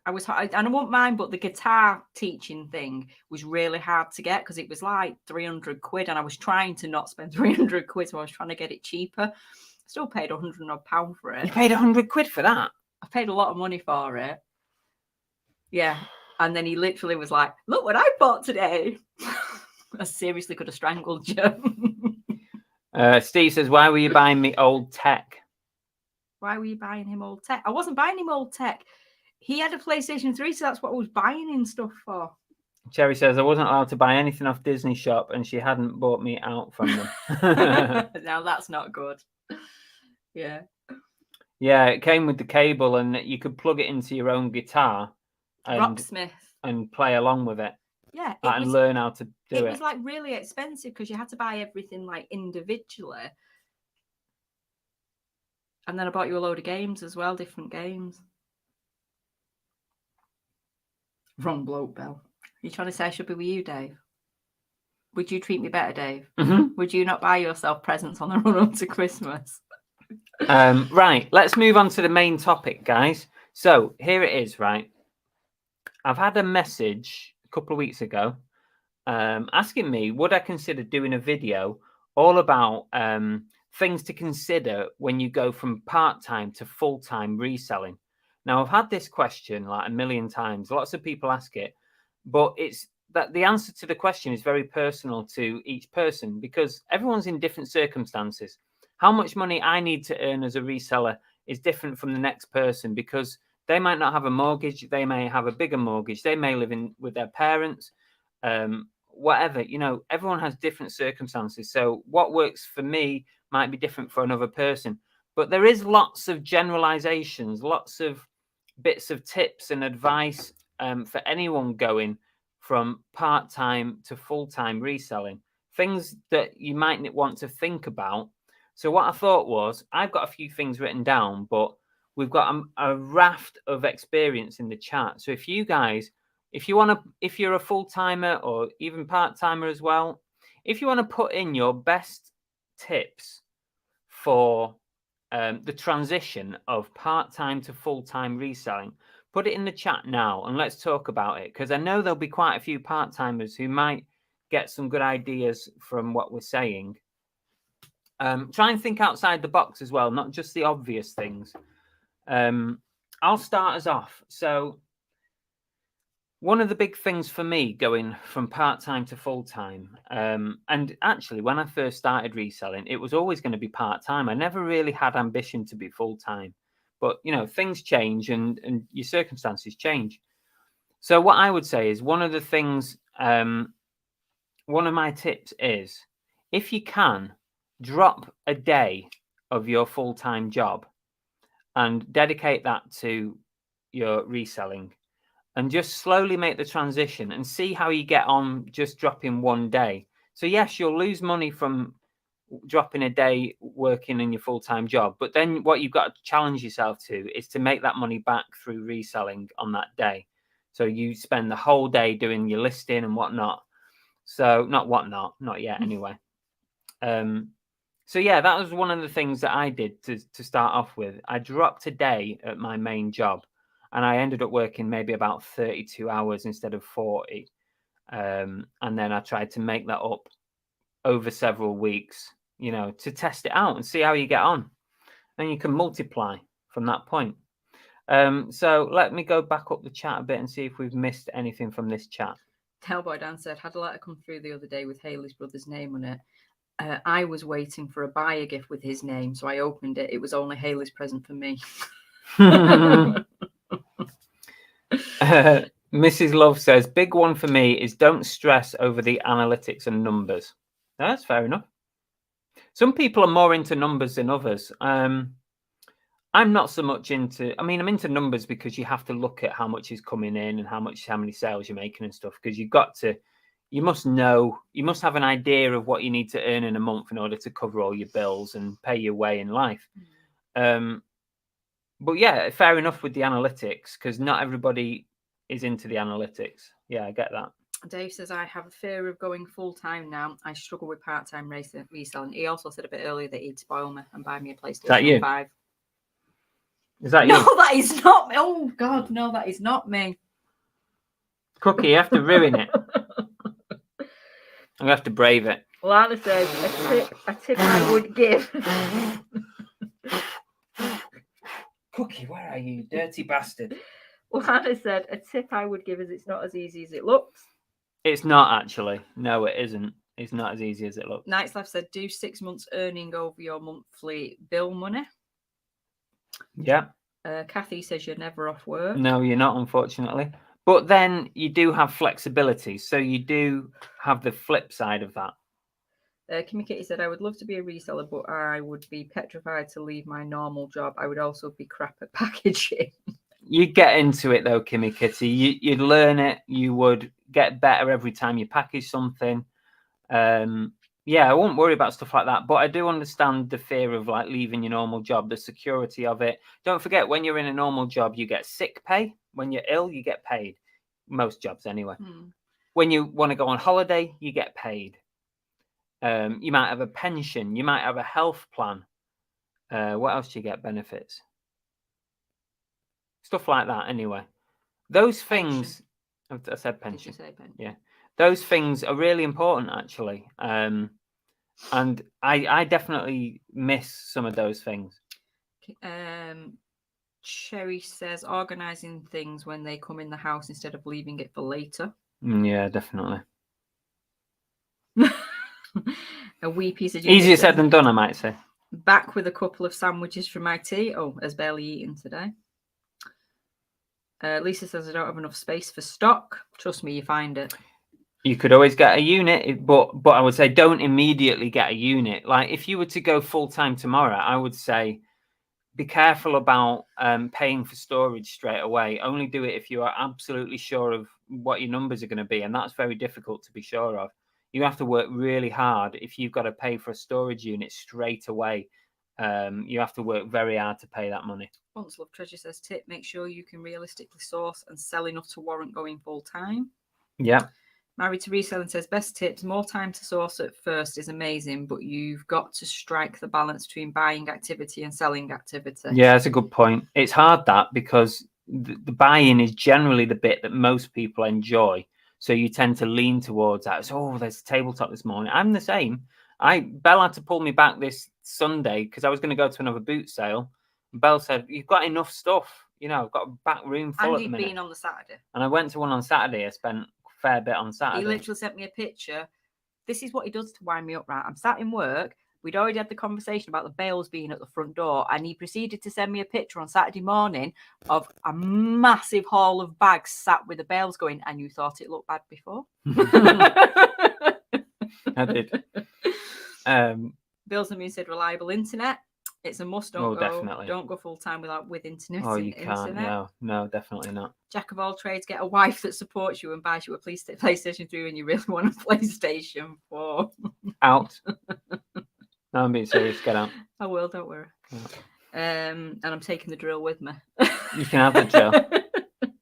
And I won't mind, but the guitar teaching thing was really hard to get because it was like 300 quid and I was trying to not spend 300 quid, so I was trying to get it cheaper. Still paid £100 for it. You paid 100 quid for that? I paid a lot of money for it. Yeah. And then he literally was like, look what I bought today. I seriously could have strangled you. Steve says, why were you buying me old tech? Why were you buying him old tech? I wasn't buying him old tech. He had a PlayStation 3, so that's what I was buying him stuff for. Cherry says, I wasn't allowed to buy anything off Disney Shop and she hadn't bought me out from them. Now that's not good. Yeah. Yeah, it came with the cable and you could plug it into your own guitar Rocksmith. And play along with it. Yeah. And learn how to do it. It was like really expensive because you had to buy everything like individually. And then I bought you a load of games as well, different games. Wrong bloke, Belle. Are you trying to say I should be with you, Dave? Would you treat me better, Dave? Mm-hmm. Would you not buy yourself presents on the run-up to Christmas? Right, let's move on to the main topic, guys. So here it is, right? I've had a message a couple of weeks ago asking me, would I consider doing a video all about things to consider when you go from part-time to full-time reselling. Now, I've had this question like a million times. Lots of people ask it, but it's that the answer to the question is very personal to each person because everyone's in different circumstances. How much money I need to earn as a reseller is different from the next person because they might not have a mortgage. They may have a bigger mortgage. They may live with their parents, whatever. You know, everyone has different circumstances. So what works for me might be different for another person. But there is lots of generalizations, lots of bits of tips and advice for anyone going from part-time to full-time reselling. Things that you might want to think about. So what I thought was, I've got a few things written down, but we've got a raft of experience in the chat. So if you guys if you're a full-timer or even part-timer as well, if you want to put in your best tips for the transition of part-time to full-time reselling, put it in the chat now and let's talk about it, because I know there'll be quite a few part-timers who might get some good ideas from what we're saying. Try and think outside the box as well, not just the obvious things. I'll start us off. So one of the big things for me going from part-time to full-time, and actually when I first started reselling, it was always going to be part-time. I never really had ambition to be full-time, but things change and your circumstances change. So what I would say is one of the things, one of my tips is, if you can, drop a day of your full-time job and dedicate that to your reselling, and just slowly make the transition and see how you get on just dropping one day. So yes, you'll lose money from dropping a day working in your full-time job, but then what you've got to challenge yourself to is to make that money back through reselling on that day. So you spend the whole day doing your listing and whatnot. So not yet anyway. So yeah, that was one of the things that I did to start off with. I dropped a day at my main job, and I ended up working maybe about 32 hours instead of 40. And then I tried to make that up over several weeks, to test it out and see how you get on. And you can multiply from that point. So let me go back up the chat a bit and see if we've missed anything from this chat. Hellboy Dan said, had a letter come through the other day with Haley's brother's name on it. I was waiting for a buyer gift with his name, so I opened it. It was only Haley's present for me. Mrs. Love says, big one for me is don't stress over the analytics and numbers. That's fair enough. Some people are more into numbers than others. I'm not so much into, I'm into numbers because you have to look at how much is coming in and how many sales you're making and stuff, because you must have an idea of what you need to earn in a month in order to cover all your bills and pay your way in life. But yeah, fair enough with the analytics, because not everybody is into the analytics. Yeah, I get that. Dave says, I have a fear of going full-time now. I struggle with part-time reselling. He also said a bit earlier that he'd spoil me and buy me a PlayStation 5. Is that you? No, that is not me. Oh, God, no, that is not me. Cookie, you have to ruin it. I'm going to have to brave it. Lana says, a tip I would give. Cookie, where are you, dirty bastard? Lana said, a tip I would give is it's not as easy as it looks. It's not, actually. No, it isn't. It's not as easy as it looks. Night's Life said, do 6 months earning over your monthly bill money. Yeah. Kathy says you're never off work. No, you're not, unfortunately. But then you do have flexibility. So you do have the flip side of that. Kimmy Kitty said, I would love to be a reseller, but I would be petrified to leave my normal job. I would also be crap at packaging. You get into it, though, Kimmy Kitty. You'd learn it. You would get better every time you package something. Yeah, I won't worry about stuff like that. But I do understand the fear of like leaving your normal job, the security of it. Don't forget, when you're in a normal job, you get sick pay. When you're ill, you get paid. Most jobs, anyway. When you want to go on holiday, you get paid. You might have a pension. You might have a health plan. What else do you get? Benefits. Stuff like that, anyway. Those things, I said pension. Did you say pension? Yeah. Those things are really important, actually. And I definitely miss some of those things. Sherry says, organising things when they come in the house instead of leaving it for later. Yeah, definitely. A wee piece of easier said than done, I might say. Back with a couple of sandwiches from my tea. Oh, has barely eaten today. Lisa says, I don't have enough space for stock. Trust me, you find it. You could always get a unit, but I would say don't immediately get a unit. Like if you were to go full-time tomorrow, I would say be careful about paying for storage straight away. Only do it if you are absolutely sure of what your numbers are going to be, and that's very difficult to be sure of. You have to work really hard if you've got to pay for a storage unit straight away. You have to work very hard to pay that money. Once Love Treasure says tip, make sure you can realistically source and sell enough to warrant going full time. Yeah. Married to Reselling says best tips, more time to source at first is amazing, but you've got to strike the balance between buying activity and selling activity. Yeah, that's a good point. It's hard that because the buy-in is generally the bit that most people enjoy. So you tend to lean towards that. So, there's a tabletop this morning. I'm the same. Belle had to pull me back this Sunday because I was going to go to another boot sale. Belle said, "You've got enough stuff. I've got a back room full at the minute." Been on the Saturday. And I went to one on Saturday. I spent a fair bit on Saturday. He literally sent me a picture. This is what he does to wind me up, right? I'm sat in work. We'd already had the conversation about the bales being at the front door, and he proceeded to send me a picture on Saturday morning of a massive haul of bags sat with the bales going, and you thought it looked bad before? I did. Bill's and said reliable internet. It's a must. Definitely. Don't go full time with internet. Oh, you can't. No, definitely not. Jack of all trades, get a wife that supports you and buys you a PlayStation 3 when you really want a PlayStation 4. Out. No, I'm being serious. Get out. I will. Don't worry. Yeah. And I'm taking the drill with me. You can have the drill.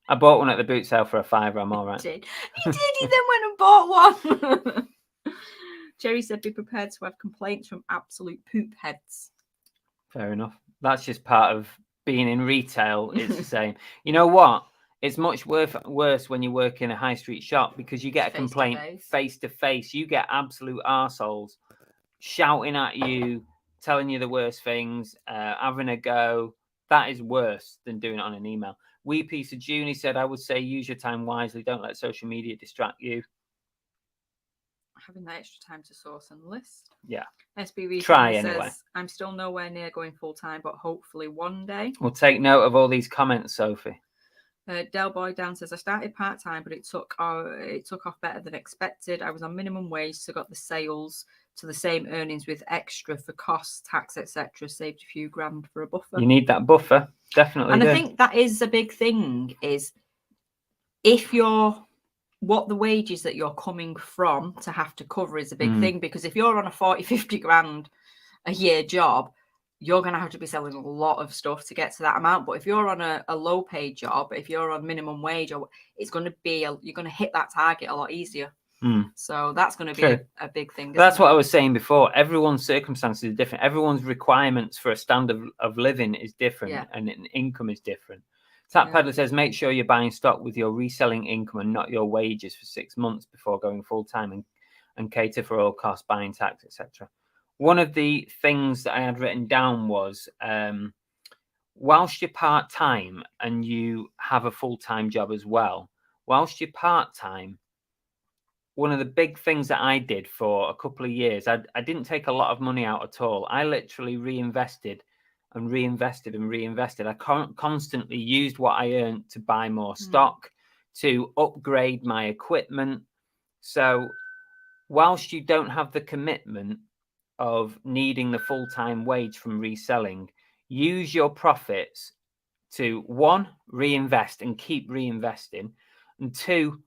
I bought one at the boot sale for $5. I'm all right. He did. He then went and bought one. Jerry said, be prepared to have complaints from absolute poop heads. Fair enough. That's just part of being in retail. It's the same. You know what? It's much worse when you work in a high street shop because you get a complaint face to face. You get absolute arseholes shouting at you, telling you the worst things, having a go. That is worse than doing it on an email. Wee Piece of Junie said, I would say use your time wisely. Don't let social media distract you. Having that extra time to source and list. Yeah. SBV Try says, anyway. I'm still nowhere near going full time, but hopefully one day. We'll take note of all these comments, Sophie. Del Boy Dan says, I started part time, but it took off better than expected. I was on minimum wage, so got the sales to the same earnings with extra for costs, tax, etc. Saved a few grand for a buffer. You need that buffer, definitely. And I think that is a big thing. Is if you're what the wages that you're coming from to have to cover is a big thing, because if you're on a 40-50 grand a year job, you're going to have to be selling a lot of stuff to get to that amount. But if you're on a low paid job, if you're on minimum wage, it's going to be you're going to hit that target a lot easier. So that's going to be a big thing. That's what I was saying before. Everyone's circumstances are different. Everyone's requirements for a standard of living is different, and income is different. Tap Peddler says, make sure you're buying stock with your reselling income and not your wages for 6 months before going full time, and cater for all costs, buying tax, etc. One of the things that I had written down was, whilst you're part time and you have a full time job as well, whilst you're part time, one of the big things that I did for a couple of years, I didn't take a lot of money out at all. I literally reinvested and reinvested and reinvested. I constantly used what I earned to buy more stock, to upgrade my equipment. So whilst you don't have the commitment of needing the full-time wage from reselling, use your profits to, one, reinvest and keep reinvesting, and two,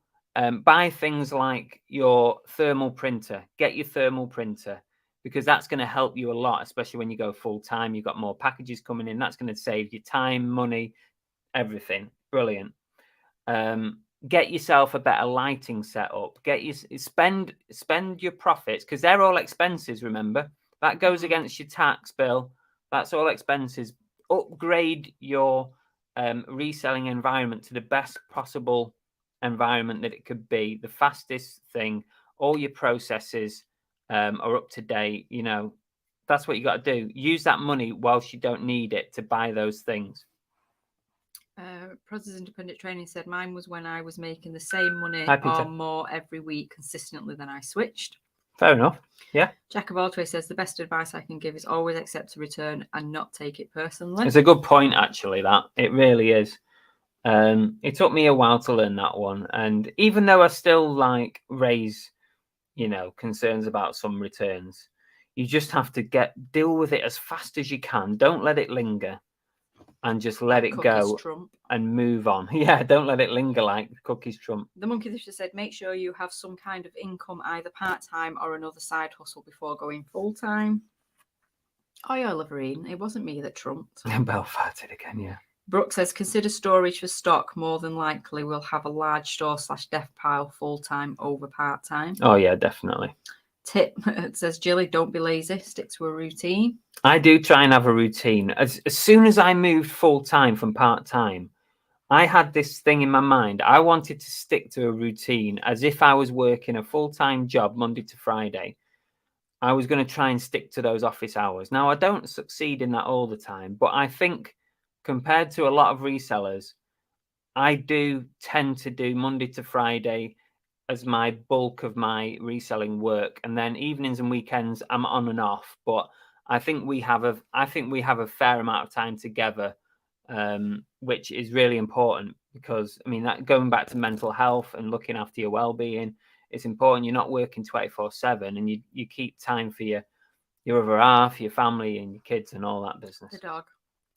buy things like your thermal printer. Get your thermal printer, because that's going to help you a lot, especially when you go full time. You've got more packages coming in. That's going to save you time, money, everything. Brilliant. Get yourself a better lighting setup. Spend your profits, because they're all expenses. Remember, that goes against your tax bill. That's all expenses. Upgrade your reselling environment to the best possible environment that it could be. The fastest thing. All your processes are up to date. That's what you got to do. Use that money whilst you don't need it to buy those things. Process Independent Training said, mine was when I was making the same money or more every week consistently, then I switched. Fair enough. Yeah. Jack of all trades says, the best advice I can give is always accept a return and not take it personally. It's a good point, actually, that. It really is. It took me a while to learn that one. And even though I still raise concerns about some returns, you just have to deal with it as fast as you can. Don't let it linger, and just let it go and move on. Yeah, don't let it linger like cookies trump. The Monkey Thrifter said, make sure you have some kind of income, either part-time or another side hustle before going full-time. Oh, yeah, Laverine. It wasn't me that trumped. Bell farted again, yeah. Brooke says, consider storage for stock. More than likely, we'll have a large store/death pile full-time over part-time. Oh, yeah, definitely. Tip says, Jilly, don't be lazy. Stick to a routine. I do try and have a routine. As soon as I moved full-time from part-time, I had this thing in my mind. I wanted to stick to a routine as if I was working a full-time job Monday to Friday. I was going to try and stick to those office hours. Now, I don't succeed in that all the time, but I think compared to a lot of resellers, I do tend to do Monday to Friday as my bulk of my reselling work, and then evenings and weekends I'm on and off. But I think we have a fair amount of time together, which is really important because I mean that going back to mental health and looking after your well-being, it's important. You're not working 24/7, and you keep time for your other half, your family, and your kids, and all that business.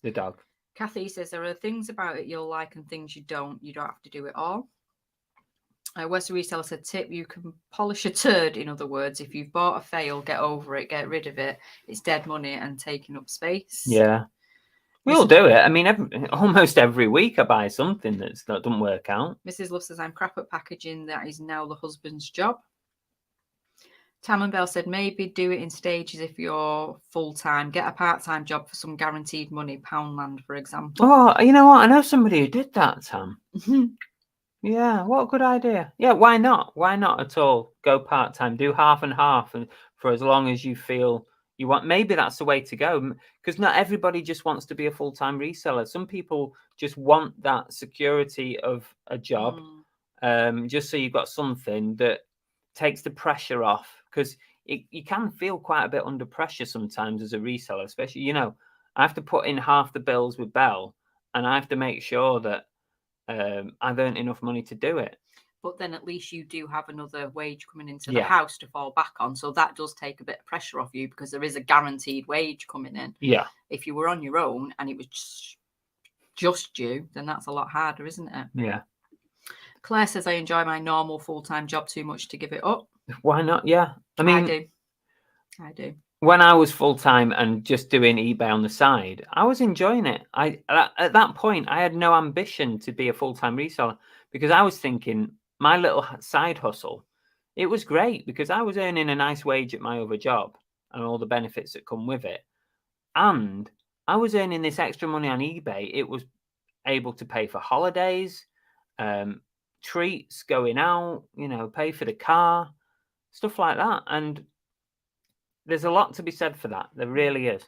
The dog. Kathy says there are things about it you'll like and things you don't. You don't have to do it all. West Reseller said, tip, you can polish a turd, in other words. If you've bought a fail, get over it, get rid of it. It's dead money and taking up space. Yeah. We all do it. I mean, almost every week I buy something that doesn't work out. Mrs. Love says, I'm crap at packaging. That is now the husband's job. Tam and Bell said, maybe do it in stages if you're full-time. Get a part-time job for some guaranteed money, Poundland, for example. Oh, you know what? I know somebody who did that, Tam. Yeah, what a good idea. Yeah, why not? Why not at all? Go part-time, do half and half, and for as long as you feel you want. Maybe that's the way to go, because not everybody just wants to be a full-time reseller. Some people just want that security of a job, just so you've got something that takes the pressure off, because you can feel quite a bit under pressure sometimes as a reseller, especially, you know, I have to put in half the bills with Bell, and I have to make sure that I've earned enough money to do it. But then at least you do have another wage coming into the house to fall back on. So that does take a bit of pressure off you because there is a guaranteed wage coming in. Yeah. If you were on your own and it was just you, then that's a lot harder, isn't it? Yeah. Claire says, I enjoy my normal full-time job too much to give it up. Why not? Yeah. I mean, I do. When I was full-time and just doing eBay on the side, I was enjoying it. At that point, I had no ambition to be a full-time reseller because I was thinking my little side hustle, it was great because I was earning a nice wage at my other job and all the benefits that come with it. And I was earning this extra money on eBay. It was able to pay for holidays, treats, going out, you know, pay for the car, stuff like that. And there's a lot to be said for that. There really is.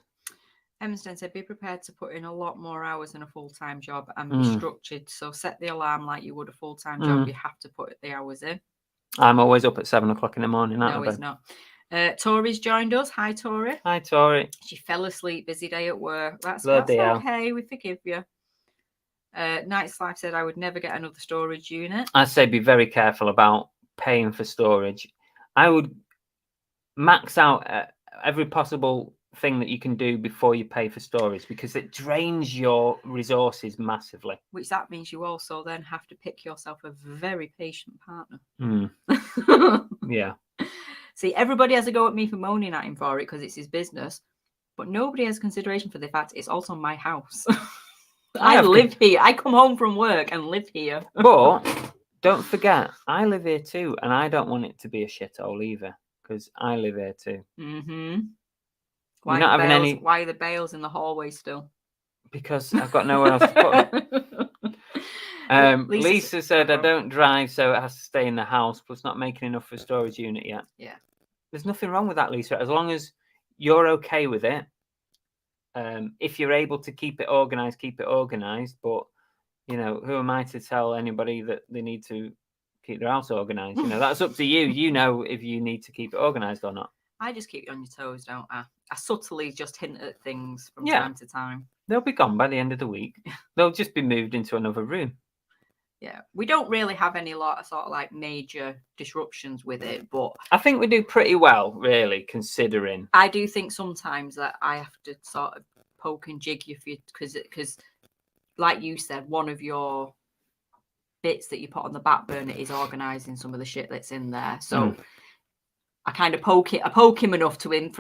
Emerson said, be prepared to put in a lot more hours than a full-time job and be structured. So set the alarm like you would a full-time job. You have to put the hours in. I'm always up at 7 o'clock in the morning. No, he's not. Tori's joined us. Hi, Tori. Hi, Tori. She fell asleep. Busy day at work. That's Bloody hell. okay. We forgive you. Night's Life said, I would never get another storage unit. I say be very careful about paying for storage. I would max out every possible thing that you can do before you pay for storage because it drains your resources massively. Which that means you also then have to pick yourself a very patient partner. Yeah. See, everybody has a go at me for moaning at him for it because it's his business, but nobody has consideration for the fact it's also my house. I live here. I come home from work and live here. But don't forget, I live here too, and I don't want it to be a shithole either. Because I live here too. Why are the bales in the hallway still? Because I've got nowhere else to put them. Lisa said, I don't drive, so it has to stay in the house, plus not making enough for a storage unit yet. Yeah. There's nothing wrong with that, Lisa, as long as you're okay with it. If you're able to keep it organized, keep it organized. But, you know, who am I to tell anybody that they need to keep their house organized? You know, that's up to you. You know if you need to keep it organized or not. I just keep you on your toes, don't I? I subtly just hint at things from time to time. They'll be gone by the end of the week. They'll just be moved into another room. Yeah, we don't really have any lot of sort of like major disruptions with it, but I think we do pretty well, really, considering. I do think sometimes that I have to sort of poke and jig you because, like you said, one of your bits that you put on the back burner is organising some of the shit that's in there. So I kind of poke him enough for him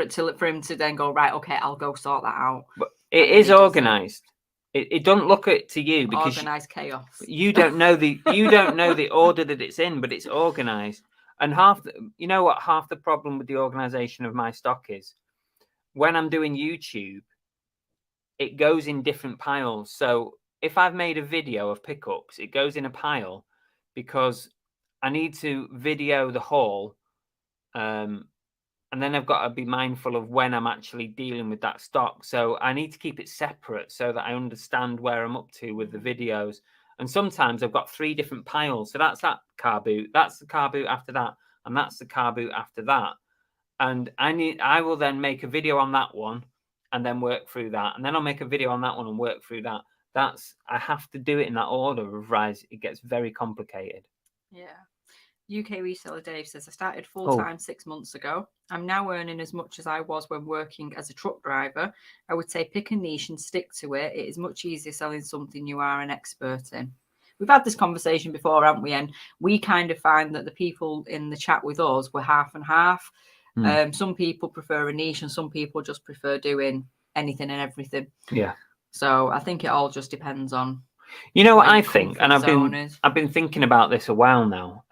to then go, right, okay, I'll go sort that out. But it is organised. It don't look at to you because organised chaos. You don't know the order that it's in, but it's organised. And half the problem with the organisation of my stock is when I'm doing YouTube, it goes in different piles. So if I've made a video of pickups, it goes in a pile because I need to video the haul. And then I've got to be mindful of when I'm actually dealing with that stock. So I need to keep it separate so that I understand where I'm up to with the videos. And sometimes I've got 3 different piles. So that's that car boot, that's the car boot after that, and that's the car boot after that. And I will then make a video on that one and then work through that. And then I'll make a video on that one and work through that. I have to do it in that order, otherwise it gets very complicated. Yeah. UK Reseller Dave says, I started full-time 6 months ago. I'm now earning as much as I was when working as a truck driver. I would say pick a niche and stick to it. It is much easier selling something you are an expert in. We've had this conversation before, haven't we? And we kind of find that the people in the chat with us were half and half. Some people prefer a niche and some people just prefer doing anything and everything. Yeah. So I think it all just depends on... You know what I think, and I've been thinking about this a while now.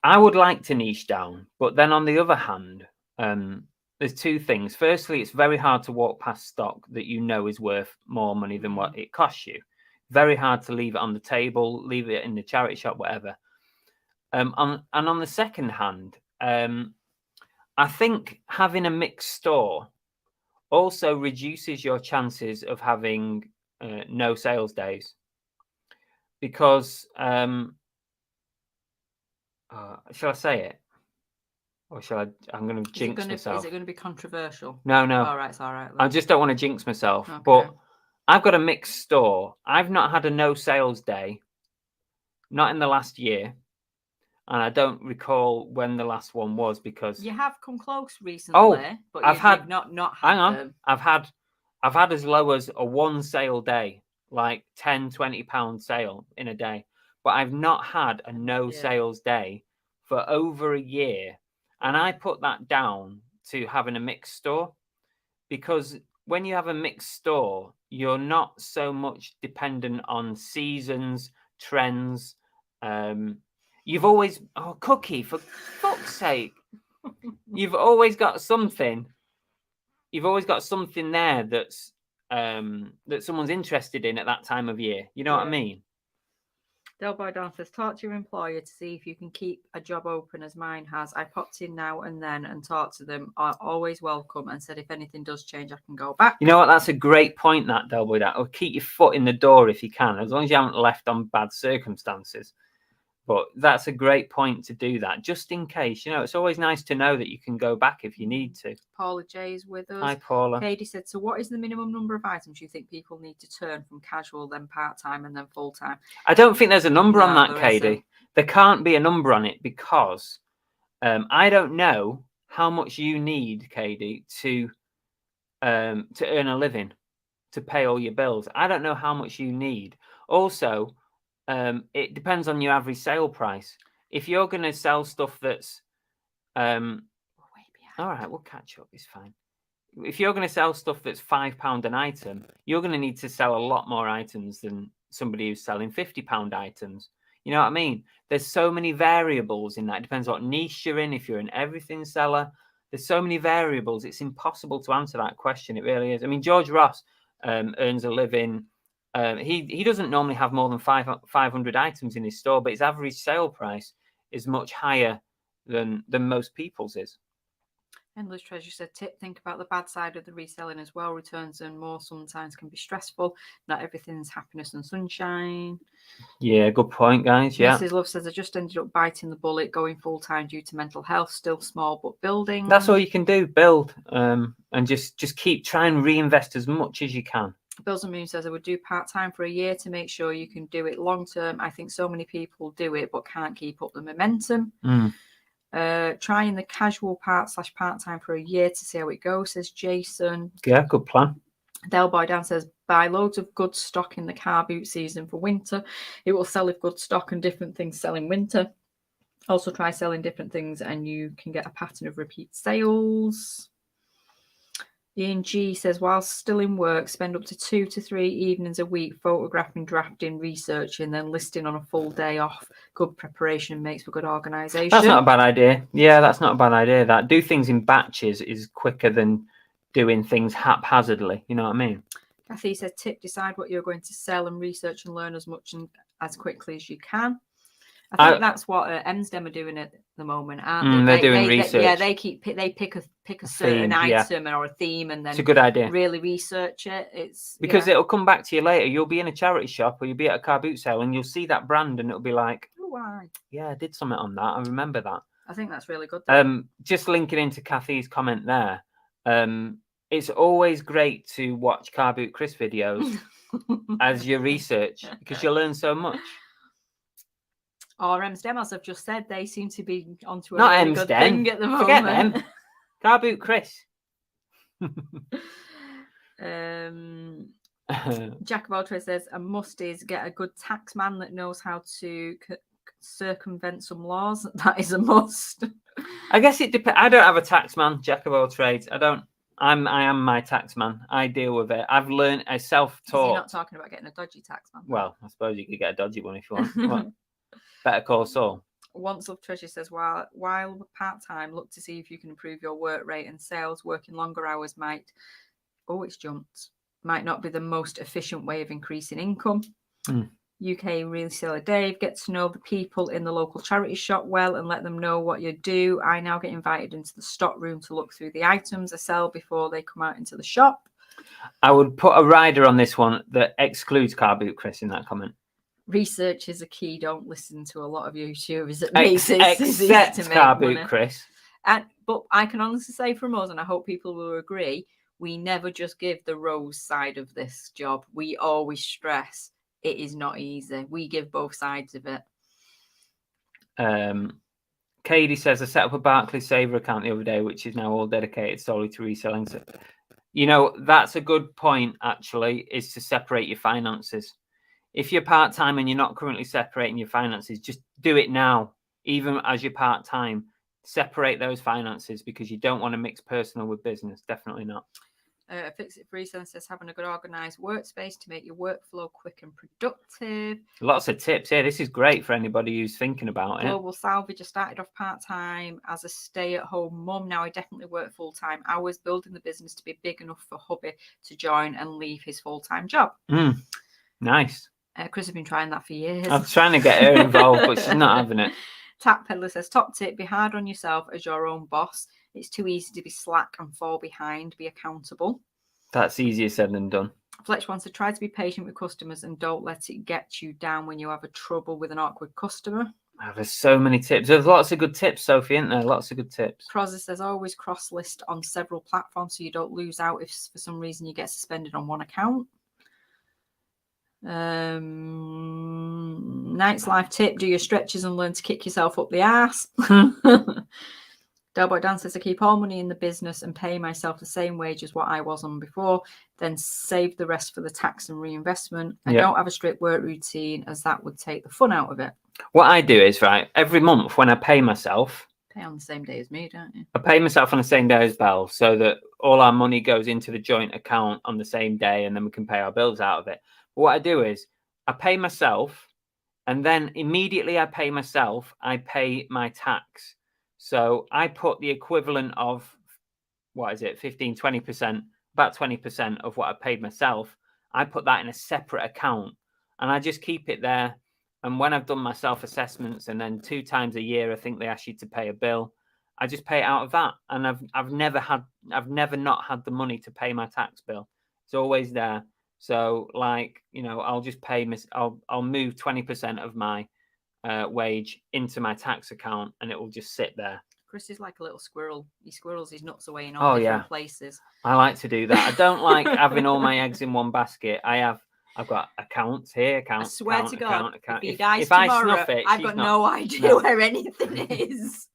I would like to niche down, but then on the other hand, there's 2 things. Firstly, it's very hard to walk past stock that you know is worth more money than what it costs you. Very hard to leave it on the table, leave it in the charity shop, whatever. And on the second hand, I think having a mixed store also reduces your chances of having no sales days, because shall I say it, or shall I? I'm going to jinx myself. Is it going to be controversial? No. All right, it's all right. I just don't want to jinx myself. Okay. But I've got a mixed store. I've not had a no sales day, not in the last year, and I don't recall when the last one was, because you have come close recently. But you've not had hang on. them. I've had as low as a 1 sale day, like £10-20 sale in a day, but I've not had a no sales day for over a year. And I put that down to having a mixed store, because when you have a mixed store, you're not so much dependent on seasons, trends. You've always, Cookie, for fuck's sake, you've always got something. You've always got something there that's that someone's interested in at that time of year. You know what I mean? Del Boy Down says, talk to your employer to see if you can keep a job open as mine has. I popped in now and then and talked to them. Are always welcome, and said if anything does change, I can go back. You know what? That's a great point, that, Del Boy. Or keep your foot in the door if you can, as long as you haven't left on bad circumstances. But that's a great point to do that, just in case. You know, it's always nice to know that you can go back if you need to. Paula J's with us. Hi, Paula. Katie said, so what is the minimum number of items you think people need to turn from casual, then part-time, and then full-time? I don't think there's a number on that, Katie. There can't be a number on it, because I don't know how much you need, Katie, to earn a living, to pay all your bills. I don't know how much you need. Also, it depends on your average sale price. If you're going to sell stuff that's all right, we'll catch up, it's fine. If you're going to sell stuff that's £5 an item, you're going to need to sell a lot more items than somebody who's selling £50 items. You know what I mean? There's so many variables in that. It depends what niche you're in. If you're an everything seller, there's so many variables. It's impossible to answer that question. It really is. I mean, George Ross earns a living. He doesn't normally have more than 500 items in his store, but his average sale price is much higher than most people's is. Endless Treasure said, think about the bad side of the reselling as well. Returns and more sometimes can be stressful. Not everything's happiness and sunshine. Yeah, good point, guys. Yeah. Mrs. Love says, I just ended up biting the bullet, going full-time due to mental health. Still small, but building. That's all you can do, build. And just keep trying to reinvest as much as you can. Bills and Moon says, I would do part-time for a year to make sure you can do it long-term. I think so many people do it, but can't keep up the momentum. Trying the casual part/part-time for a year to see how it goes, says Jason. Yeah, good plan. Del Boy Down says, buy loads of good stock in the car boot season for winter. It will sell if good stock and different things sell in winter. Also try selling different things and you can get a pattern of repeat sales. Ian G says, while still in work, spend up to 2 to 3 evenings a week photographing, drafting, researching, then listing on a full day off. Good preparation makes for good organisation. That's not a bad idea. Yeah, that's not a bad idea. That do things in batches is quicker than doing things haphazardly. You know what I mean? Kathy says, tip, decide what you're going to sell and research and learn as much and as quickly as you can. I think that's what Emsdem are doing at the moment, aren't they? They're doing research. They pick a certain item or a theme and then it's a good idea. Really research it. It's because it'll come back to you later. You'll be in a charity shop or you'll be at a car boot sale and you'll see that brand and it'll be like, oh, why? Yeah, I did something on that. I remember that. I think that's really good. Just linking into Kathy's comment there. It's always great to watch Car Boot Chris videos as you research because you'll learn so much. Or Emsdem, as I've just said, they seem to be onto a Not really good thing at the moment. Forget them. Car Boot Chris. Jack of all trades says, a must is get a good tax man that knows how to circumvent some laws. That is a must. I guess it depends. I don't have a tax man, Jack of all trades. I don't. I am my tax man. I deal with it. I've learned. I self-taught. You're not talking about getting a dodgy tax man. Well, I suppose you could get a dodgy one if you want. What? Better Call Saul. Once Love Treasure says, while part-time, look to see if you can improve your work rate and sales. Working longer hours might not be the most efficient way of increasing income. UK Reseller Dave, get to know the people in the local charity shop well and let them know what you do. I now get invited into the stock room to look through the items I sell before they come out into the shop. I would put a rider on this one that excludes Car Boot Chris in that comment. Research is a key. Don't listen to a lot of YouTubers that makes it easy to make Car Boot money. Chris. But I can honestly say from us, and I hope people will agree, we never just give the rose side of this job. We always stress it is not easy. We give both sides of it. Katie says, I set up a Barclays Saver account the other day, which is now all dedicated solely to reselling. So, that's a good point, actually, is to separate your finances. If you're part-time and you're not currently separating your finances, just do it now, even as you're part-time. Separate those finances because you don't want to mix personal with business. Definitely not. Fix It for Reselling says having a good organised workspace to make your workflow quick and productive. Lots of tips here. This is great for anybody who's thinking about it. Global Salvage, I started off part-time as a stay-at-home mum. Now I definitely work full-time hours, building the business to be big enough for hubby to join and leave his full-time job. Nice. Chris has been trying that for years. I'm trying to get her involved, but she's not having it. Tap Peddler says, top tip, be hard on yourself as your own boss. It's too easy to be slack and fall behind. Be accountable. That's easier said than done. Fletch wants to try to be patient with customers and don't let it get you down when you have a trouble with an awkward customer. There's so many tips. There's lots of good tips, Sophie, isn't there? Lots of good tips. Crosser says, always cross-list on several platforms so you don't lose out if for some reason you get suspended on one account. Night's Life tip, do your stretches and learn to kick yourself up the ass. Delboy Dan says, I keep all money in the business and pay myself the same wage as what I was on before, then save the rest for the tax and reinvestment. I don't have a strict work routine as that would take the fun out of it. What I do is, every month when I pay myself, pay on the same day as me, don't you? I pay myself on the same day as Belle so that all our money goes into the joint account on the same day and then we can pay our bills out of it. But what I do is I pay myself and then immediately I pay myself, I pay my tax. So I put the equivalent of, 20%, about 20% of what I paid myself. I put that in a separate account and I just keep it there. And when I've done my self-assessments and then 2 times a year, I think they ask you to pay a bill, I just pay it out of that. And I've never not had the money to pay my tax bill. It's always there. So I'll just pay, I'll move 20% of my wage into my tax account and it will just sit there. Chris is like a little squirrel. He squirrels his nuts away in all different places. I like to do that. I don't like having all my eggs in one basket. I've got accounts here, I swear to God, account. If he dies if tomorrow, I snuff it, I've got no idea where anything is.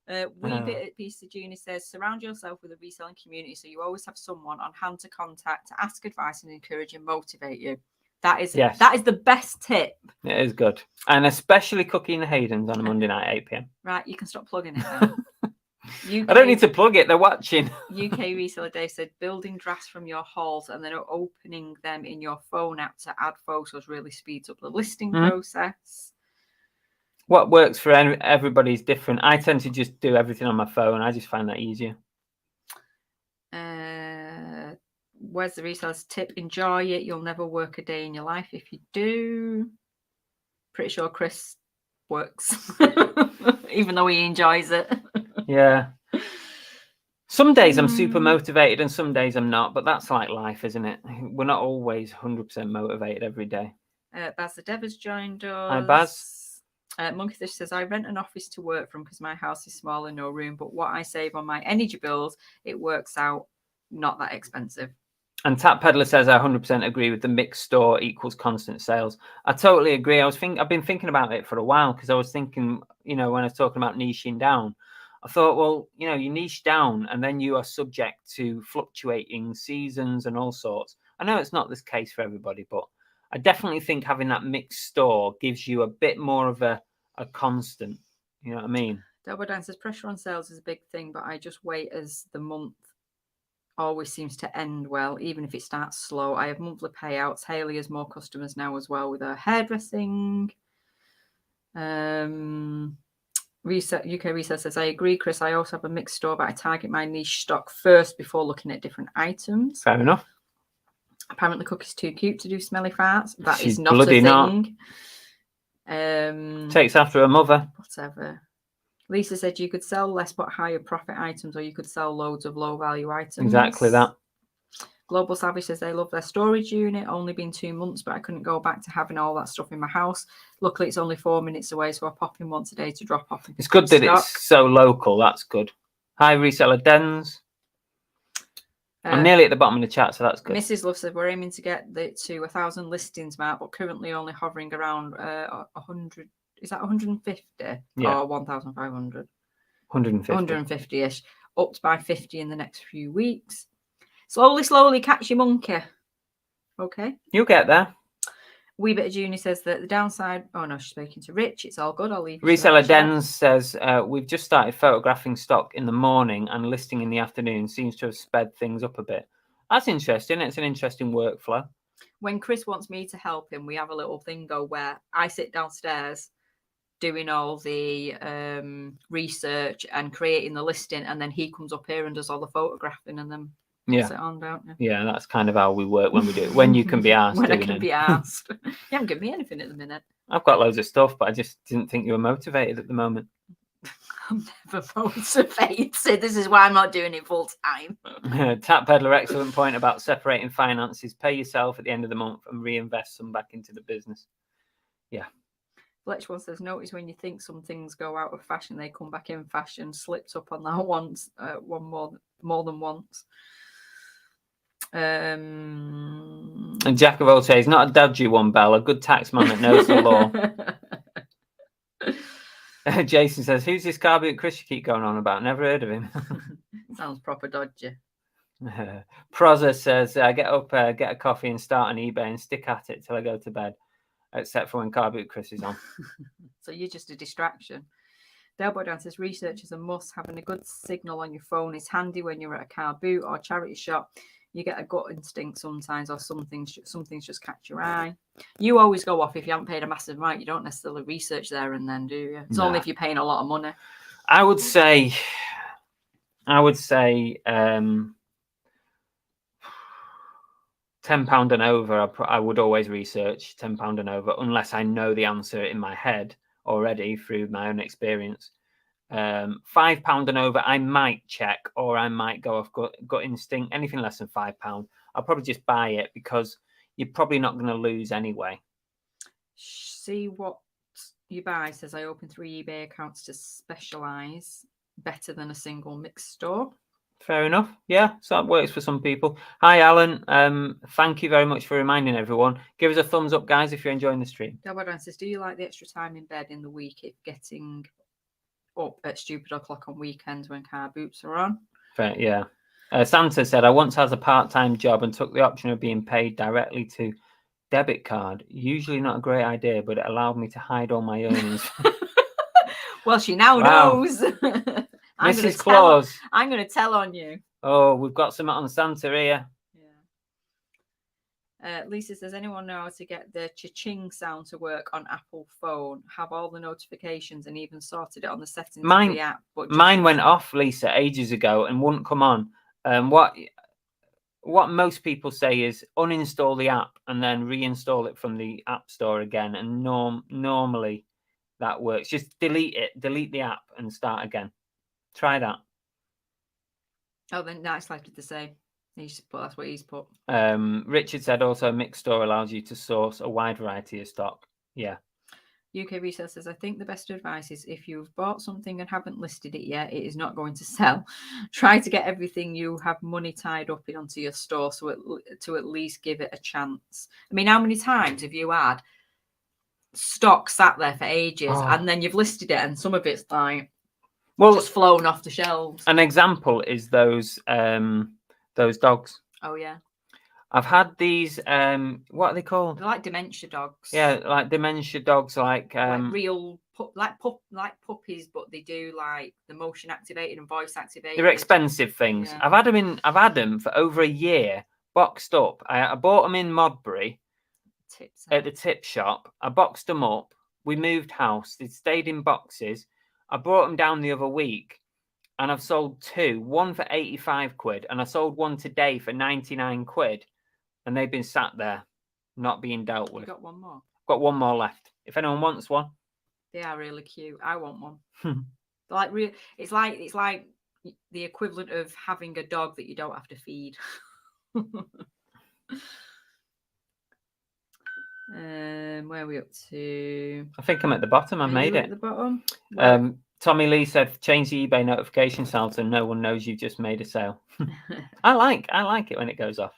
Weebit at Piece of Junior says, surround yourself with a reselling community so you always have someone on hand to contact, to ask advice and encourage and motivate you. That is Yes. that is the best tip. It is good. And especially cooking the Haydens on a Monday night, 8 p.m. Right, you can stop plugging it now. I don't need to plug it. They're watching. UK Reseller Dave said building drafts from your halls and then opening them in your phone app to add photos really speeds up the listing process. What works for everybody is different. I tend to just do everything on my phone. I just find that easier. Where's the reseller's tip? Enjoy it. You'll never work a day in your life if you do. Pretty sure Chris works, even though he enjoys it. Yeah. Some days I'm super motivated and some days I'm not, but that's like life, isn't it? We're not always 100% motivated every day. Baz the Dev has joined us. Hi, Baz. Monkeyfish says, I rent an office to work from because my house is small and no room, but what I save on my energy bills, it works out not that expensive. And Tap Peddler says, I 100% agree with the mixed store equals constant sales. I totally agree. I've been thinking about it for a while because I was thinking, when I was talking about niching down, I thought, well, you niche down and then you are subject to fluctuating seasons and all sorts. I know it's not this case for everybody, but I definitely think having that mixed store gives you a bit more of a constant. You know what I mean? Double Dan says, pressure on sales is a big thing, but I just wait as the month always seems to end well, even if it starts slow. I have monthly payouts. Hayley has more customers now as well with her hairdressing. UK Reseller says, I agree, Chris. I also have a mixed store, but I target my niche stock first before looking at different items. Fair enough. Apparently, Cookie's too cute to do smelly farts. That She's is not bloody a thing. Takes after her mother. Whatever. Lisa said you could sell less but higher profit items, or you could sell loads of low value items. Exactly that. Global Savage says they love their storage unit. Only been 2 months, but I couldn't go back to having all that stuff in my house. Luckily, it's only 4 minutes away, so I pop in once a day to drop off. It's good that it's so local. That's good. Hi, Reseller Dens. I'm nearly at the bottom of the chat, so that's good. Mrs. Love said we're aiming to get to 1,000 listings mark, but currently only hovering around 100. Is that 150 or 1,500? 150-ish. Upped by 50 in the next few weeks. Slowly catch your monkey. Okay. You'll get there. Wee Bit of Junior says that the downside. Oh no, she's speaking to Rich. It's all good. I'll leave. Reseller Dens says we've just started photographing stock in the morning and listing in the afternoon. Seems to have sped things up a bit. That's interesting. It's an interesting workflow. When Chris wants me to help him, we have a little thing where I sit downstairs doing all the research and creating the listing, and then he comes up here and does all the photographing and then puts it on, don't you? Yeah, that's kind of how we work when we do it. When you can be asked. When I can be asked. You haven't given me anything at the minute. I've got loads of stuff, but I just didn't think you were motivated at the moment. I'm never motivated. This is why I'm not doing it full time. Tap Peddler, excellent point about separating finances. Pay yourself at the end of the month and reinvest some back into the business. Yeah. Fletch one says, notice when you think some things go out of fashion, they come back in fashion. Slipped up on that once, more than once. And Jack of all trades, not a dodgy one, Belle, a good taxman that knows the law. Jason says, who's this car boot Chris you keep going on about? Never heard of him. Sounds proper dodgy. Proza says, get up, get a coffee and start on eBay and stick at it till I go to bed. Except for when car boot Chris is on. So you're just a distraction. Delboy Dan says research is a must. Having a good signal on your phone is handy when you're at a car boot or charity shop. You get a gut instinct sometimes, or some things just catch your eye. You always go off if you haven't paid a massive amount. You don't necessarily research there and then, do you? It's only if you're paying a lot of money. I would say £10 and over, I would always research £10 and over, unless I know the answer in my head already through my own experience. £5 and over, I might check, or I might go off gut instinct. Anything less than £5, I'll probably just buy it because you're probably not going to lose anyway. See what you buy says I opened 3 eBay accounts to specialize better than a single mixed store. Fair enough. Yeah, so that works for some people. Hi, Alan. Thank you very much for reminding everyone. Give us a thumbs up, guys, if you're enjoying the stream. Delbodan says, do you like the extra time in bed in the week if getting up at stupid o'clock on weekends when car boots are on? Fair, yeah. Santa said, I once had a part-time job and took the option of being paid directly to debit card. Usually not a great idea, but it allowed me to hide all my earnings. Well, she now Wow. knows. Mrs. Claus. I'm going to tell on you. Oh, we've got something on Santa here. Yeah. Lisa says, anyone know how to get the cha-ching sound to work on Apple phone? Have all the notifications and even sorted it on the settings of the app. But mine went off, Lisa, ages ago and wouldn't come on. What most people say is uninstall the app and then reinstall it from the App Store again. And normally that works. Just delete the app and start again. Try that. Oh, then that's likely to say. That's what he's put. Richard said also Mixed Store allows you to source a wide variety of stock. Yeah. UK Reseller says, I think the best advice is if you've bought something and haven't listed it yet, it is not going to sell. Try to get everything you have money tied up in onto your store to at least give it a chance. I mean, how many times have you had stock sat there for ages and then you've listed it and some of it's like just flown off the shelves? An example is those dogs. Oh, yeah. I've had these, what are they called? They're like dementia dogs. Yeah, like dementia dogs, like real, like puppies, but they do like the motion activated and voice activated. They're expensive things. Yeah. I've had them for over a year, boxed up. I bought them in Modbury at the tip shop. I boxed them up. We moved house. They stayed in boxes. I brought them down the other week. And I've sold two, one for 85 quid, and I sold one today for 99 quid. And they've been sat there, not being dealt with. You got one more? Got one more left. If anyone wants one. They are really cute. I want one. It's like the equivalent of having a dog that you don't have to feed. Where are we up to? I think I'm at the bottom. I've made it. At the bottom? Tommy Lee said, change the eBay notification sound so no one knows you just made a sale. I like it when it goes off.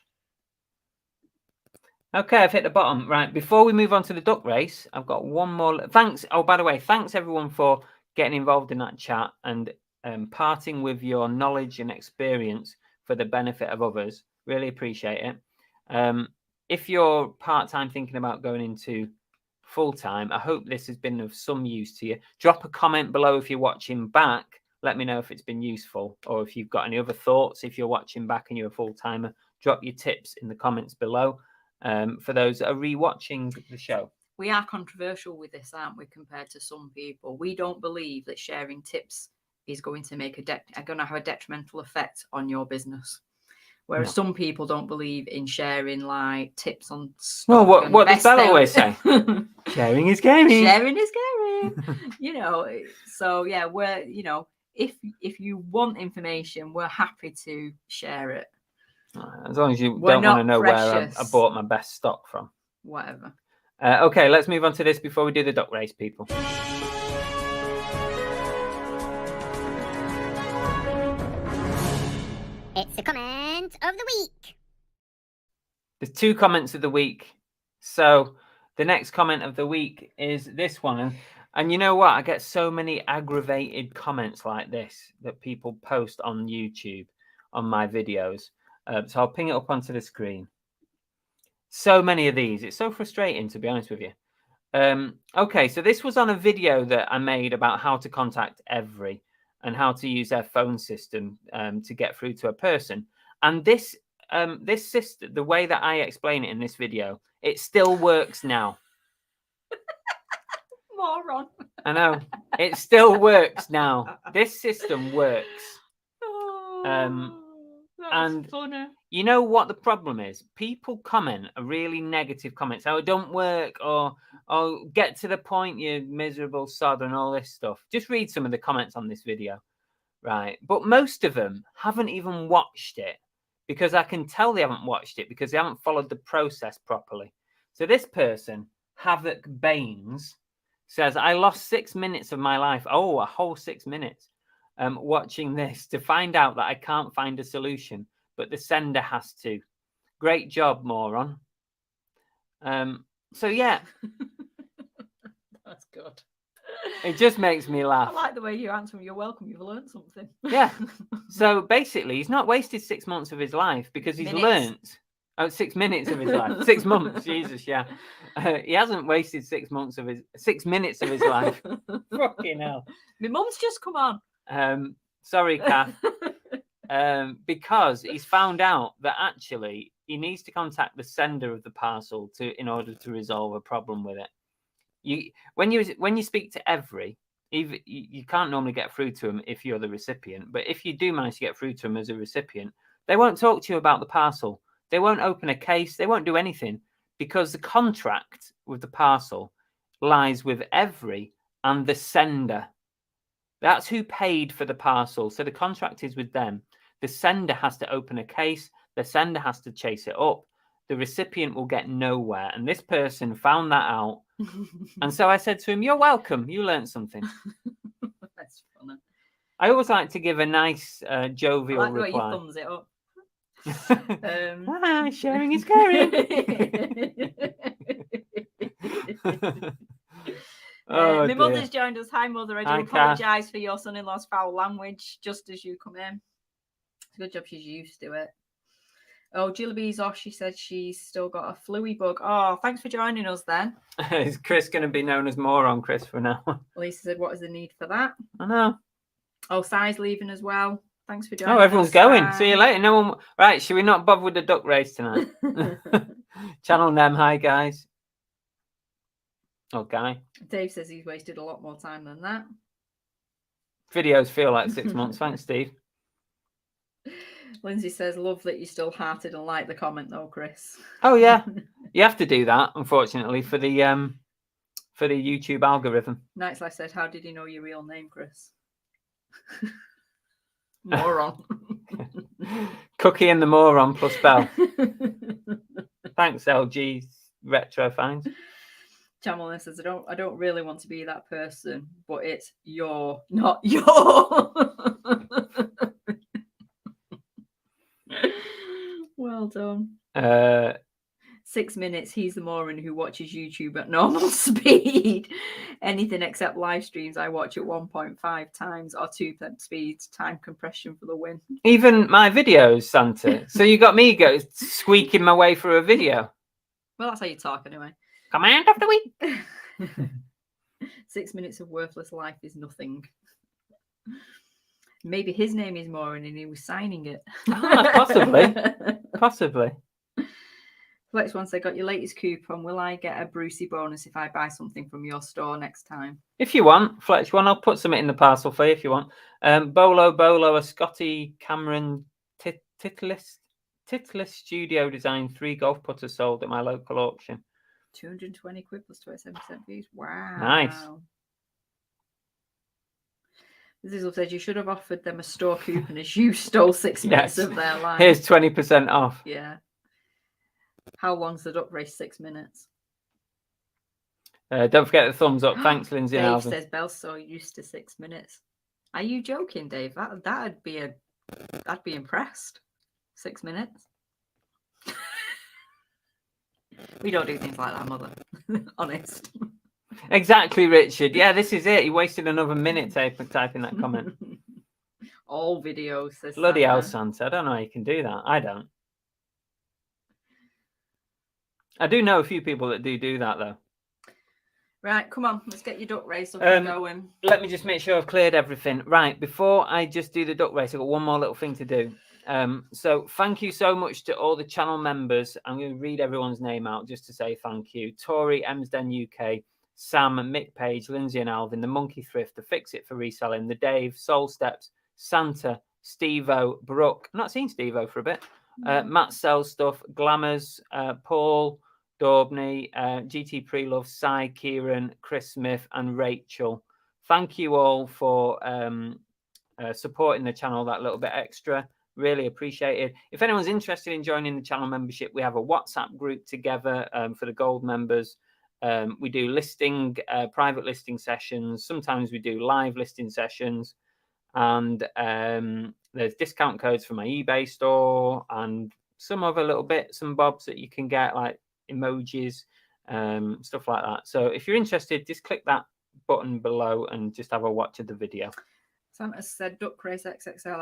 Okay, I've hit the bottom. Right, before we move on to the duck race, I've got one more. Thanks. Oh, by the way, thanks everyone for getting involved in that chat and parting with your knowledge and experience for the benefit of others. Really appreciate it. If you're part-time thinking about going into full-time, I hope this has been of some use to you. Drop a comment below if you're watching back. Let me know if it's been useful or if you've got any other thoughts. If you're watching back and you're a full-timer, drop your tips in the comments below. For those that are rewatching the show. We are controversial with this, aren't we, compared to some people? We don't believe that sharing tips is going to make going to have a detrimental effect on your business. Whereas some people don't believe in sharing like tips on stock. Well, what does Bella always say? Sharing is caring. Sharing is caring. So yeah, we're if you want information, we're happy to share it. As long as you don't want to know where I bought my best stock from. Whatever. Okay, let's move on to this before we do the duck race, people. It's the comment of the week. There's two comments of the week. So the next comment of the week is this one. And you know what? I get so many aggravated comments like this that people post on YouTube on my videos. So I'll ping it up onto the screen. So many of these. It's so frustrating, to be honest with you. Okay, so this was on a video that I made about how to contact Every and how to use their phone system to get through to a person. And this system, the way that I explain it in this video, it still works now. Moron. I know. It still works now. This system works. And funny. You know what the problem is? People comment a really negative comments. Oh, it don't work, or get to the point, you miserable sod, and all this stuff. Just read some of the comments on this video, right? But most of them haven't even watched it, because I can tell they haven't watched it because they haven't followed the process properly. So this person, Havoc Baines, says, I lost 6 minutes of my life. Oh, a whole 6 minutes. Watching this to find out that I can't find a solution, but the sender has to. Great job, moron. So yeah. That's good. It just makes me laugh. I like the way you answer him. You're welcome. You've learned something. Yeah. So basically, he's not wasted 6 months of his life because he's learnt Oh, 6 minutes of his life. 6 months. Jesus, yeah. He hasn't wasted 6 months of his 6 minutes of his life. Fucking hell. My mum's just come on. Sorry, Kath. Because he's found out that actually he needs to contact the sender of the parcel in order to resolve a problem with it. When you speak to every, even you can't normally get through to them if you're the recipient, but if you do manage to get through to them as a recipient, they won't talk to you about the parcel. They won't open a case. They won't do anything because the contract with the parcel lies with every and the sender. That's who paid for the parcel. So the contract is with them. The sender has to open a case. The sender has to chase it up. The recipient will get nowhere. And this person found that out. And so I said to him, "You're welcome. You learned something." That's funny. I always like to give a nice, jovial I like the way you reply. thumbs it up. Sharing is caring. My mother's joined us. Hi, Mother. I do apologise for your son-in-law's foul language just as you come in. It's a good job she's used to it. Oh, Jillaby's off. She said she's still got a fluey bug. Oh, thanks for joining us then. Is Chris going to be known as Moron Chris for now? Lisa said, what is the need for that? I know. Oh, Sai's leaving as well. Thanks for joining us. Oh, everyone's going. See you later. No one. Right, should we not bother with the duck race tonight? Channel them. Hi, guys. Oh, Guy. Dave says he's wasted a lot more time than that. Videos feel like 6 months. Thanks, Steve. Lindsay says, love that you still hearted and like the comment though, Chris. Oh yeah, you have to do that, unfortunately, for the YouTube algorithm. Nightlife said, how did you know your real name, Chris? Moron. Cookie and the Moron plus Bell. Thanks, LG Retro Finds. Chamelin says, I don't really want to be that person, but it's your, not your. Well done. 6 minutes. He's the moron who watches YouTube at normal speed. Anything except live streams, I watch at 1.5 times or 2 speed. Time compression for the win. Even my videos, Santa. So you got me squeaking my way through a video. Well, that's how you talk anyway. Command of the week. 6 minutes of worthless life is nothing. Maybe his name is Moran and he was signing it. Possibly. Possibly. Flex once I got your latest coupon. Will I get a Brucey bonus if I buy something from your store next time? If you want, Fletch one, I'll put something in the parcel for you if you want. Bolo, a Scotty Cameron Titleist Studio designed 3 golf putters sold at my local auction. 220 quid plus 27% fees. Wow. Nice. Zizzle says you should have offered them a store coupon as you stole 6 minutes of their life. Here's 20% off. Yeah. How long's the duck race? 6 minutes. Don't forget the thumbs up. Thanks, Lindsay. Dave says Bell's so used to 6 minutes. Are you joking, Dave? I'd be impressed. 6 minutes. We don't do things like that, Mother. Honest. Exactly, Richard. Yeah, this is it. He wasted another minute typing that comment. All videos. Says Bloody Santa. hell, Santa. I don't know how you can do that. I don't. I do know a few people that do that, though. Right, come on. Let's get your duck race up and going. Let me just make sure I've cleared everything. Right, before I just do the duck race, I've got one more little thing to do. So thank you so much to all the channel members. I'm going to read everyone's name out just to say thank you. Tori, Emsden UK, Sam, Mick Page, Lindsay and Alvin, the Monkey Thrift, the Fix It for Reselling, the Dave, Soul Steps, Santa, Steve-O, Brooke. I've not seen Steve-O for a bit. Matt Sells Stuff, Glamours, Paul, Daubney, GT Prelove, Cy, Kieran, Chris Smith and Rachel. Thank you all for supporting the channel that little bit extra. Really appreciate it. If anyone's interested in joining the channel membership, we have a WhatsApp group together for the gold members. We do private listing sessions. Sometimes we do live listing sessions. And there's discount codes for my eBay store and some other little bits and bobs that you can get, like emojis, stuff like that. So if you're interested, just click that button below and just have a watch of the video. Santa said, Duck Race XXL,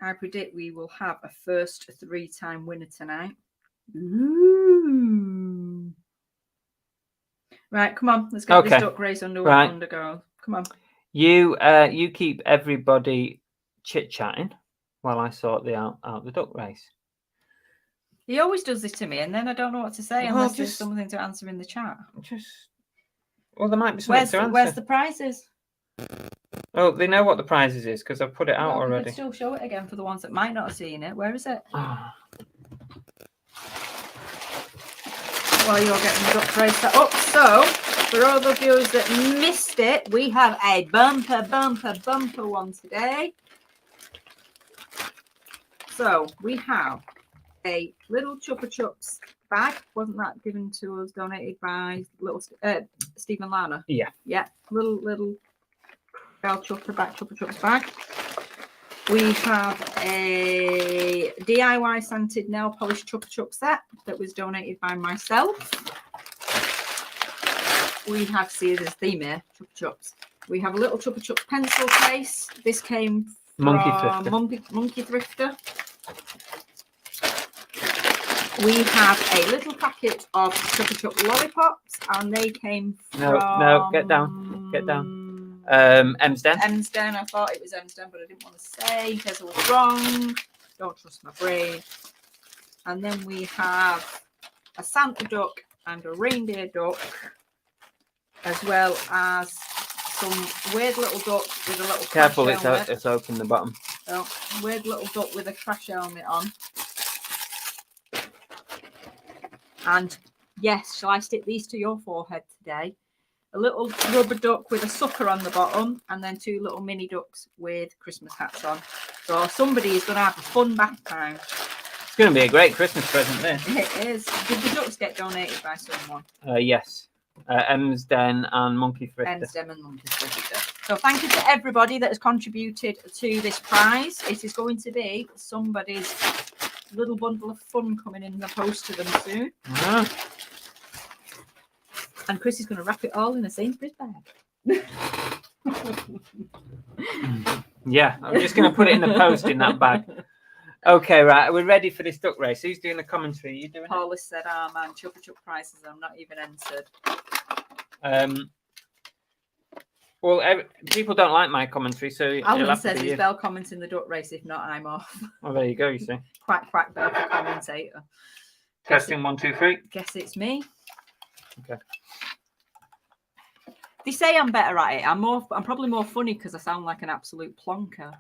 I predict we will have a first 3-time winner tonight. Ooh. Right, come on. Let's get this duck race undergo. Come on. You keep everybody chit-chatting while I sort out the duck race. He always does this to me, and then I don't know what to say unless there's something to answer in the chat. Well, there might be something to answer. Where's the prizes? Oh, they know what the prizes is because I've put it out already. You could still show it again for the ones that might not have seen it. Where is it? While you're getting the duck race set up. So, for all the viewers that missed it, we have a bumper one today. So, we have a little Chupa Chups bag. Wasn't that given to us, donated by little Stephen Lana? Yeah. Yeah, little Chupa Chups bag. We have a DIY scented nail polish Chupa Chup set that was donated by myself. We have, see this theme here, Chupa Chups. We have a little Chupa Chups pencil case. This came from Monkey Thrifter. We have a little packet of Chupa Chup lollipops, and they came from... No, get down. Emsden. Emsden, I thought it was Emsden, but I didn't want to say in case I was wrong. Don't trust my brain. And then we have a Santa duck and a reindeer duck, as well as some weird little duck with a little Careful, crash helmet. it's open the bottom. Oh, weird little duck with a crash helmet on. And yes, shall I stick these to your forehead today? A little rubber duck with a sucker on the bottom, and then 2 little mini ducks with Christmas hats on. So somebody is going to have a fun bath time. It's going to be a great Christmas present, this. It is. Did the ducks get donated by someone? Yes. Emsden and Monkey Thrifter. Emsden and Monkey Thrifter. So thank you to everybody that has contributed to this prize. It is going to be somebody's little bundle of fun coming in the post to them soon. Uh-huh. And Chris is going to wrap it all in a Sainsbury's bag. Yeah, I'm just going to put it in the post in that bag. Okay, right. Are we ready for this duck race? Who's doing the commentary? Are you doing Paula said, man, Chupa Chup prices. I'm not even entered. Well, people don't like my commentary, so Alan says he's Bell commenting the duck race. If not, I'm off. Well, there you go, you see. Quack, Bell for commentator. Testing 1, 2, 3. Guess it's me. Okay. They say I'm better at it. I'm probably more funny because I sound like an absolute plonker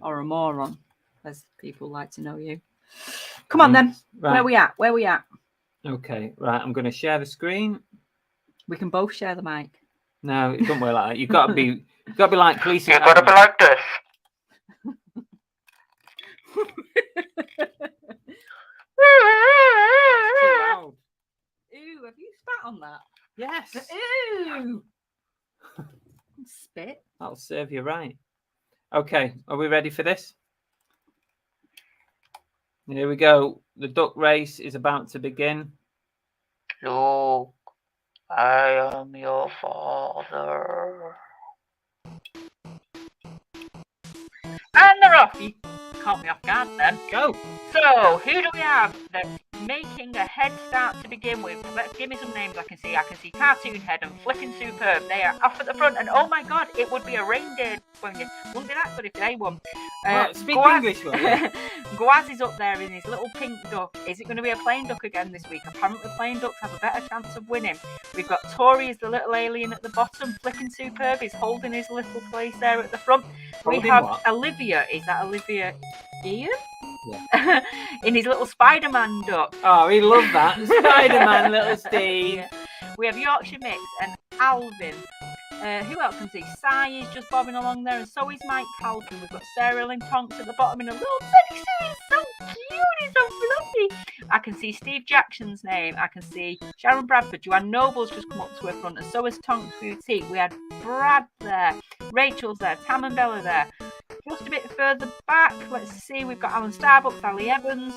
or a moron, as people like to know you. Come on then. Right. Where we at? Okay, right. I'm going to share the screen. We can both share the mic. No, it doesn't work like that. You've got to be like police. You've got to be like this. Ew, have you spat on that? Yes. Ew. Spit. That'll serve you right. Okay, are we ready for this? Here we go. The duck race is about to begin. Look, I am your father. And they're off. You caught me off guard then. Go. So, who do we have that's making a head start to begin with? Let's give me some names I can see. I can see Cartoon Head and Flipping Superb. They are off at the front, and oh my god, it would be a reindeer. Wouldn't be that good if they won. Speak English, will you? Guaz is up there in his little pink duck. Is it going to be a plain duck again this week? Apparently plain ducks have a better chance of winning. We've got Tori as the little alien at the bottom. Flipping Superb is holding his little place there at the front. We have what? Olivia. Is that Olivia Ian? Yeah. In his little Spider-Man duck. Oh, we love that. Spider-Man, little Steve. Yeah. We have Yorkshire Mix and Alvin. Who else can see? Sai is just bobbing along there, and so is Mike Calvin. We've got Sarah Lynn Tonks at the bottom in a little teddy suit. He's so cute, he's so fluffy. I can see Steve Jackson's name. I can see Sharon Bradford. Joanne Noble's just come up to her front, and so is Tonks Boutique. We had Brad there, Rachel's there, Tam and Bella there. Just a bit further back, let's see, we've got Alan Starbucks, Ali Evans,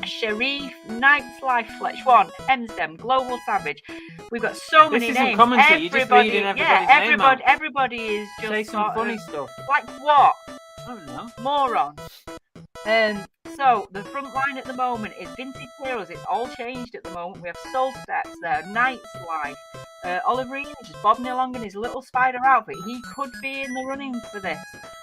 Sharif, Knight's Life, Fletch One, Emsden, Global Savage. We've got so many names. Commentary. You're just reading everybody's name out. Everybody is just say some funny stuff. Like what? I don't know. Morons. So the front line at the moment is Vintage Heroes. It's all changed at the moment. We have Soul Steps there, Knight's Life. Oliver Ian is just bobbing along in his little spider outfit. He could be in the running for this.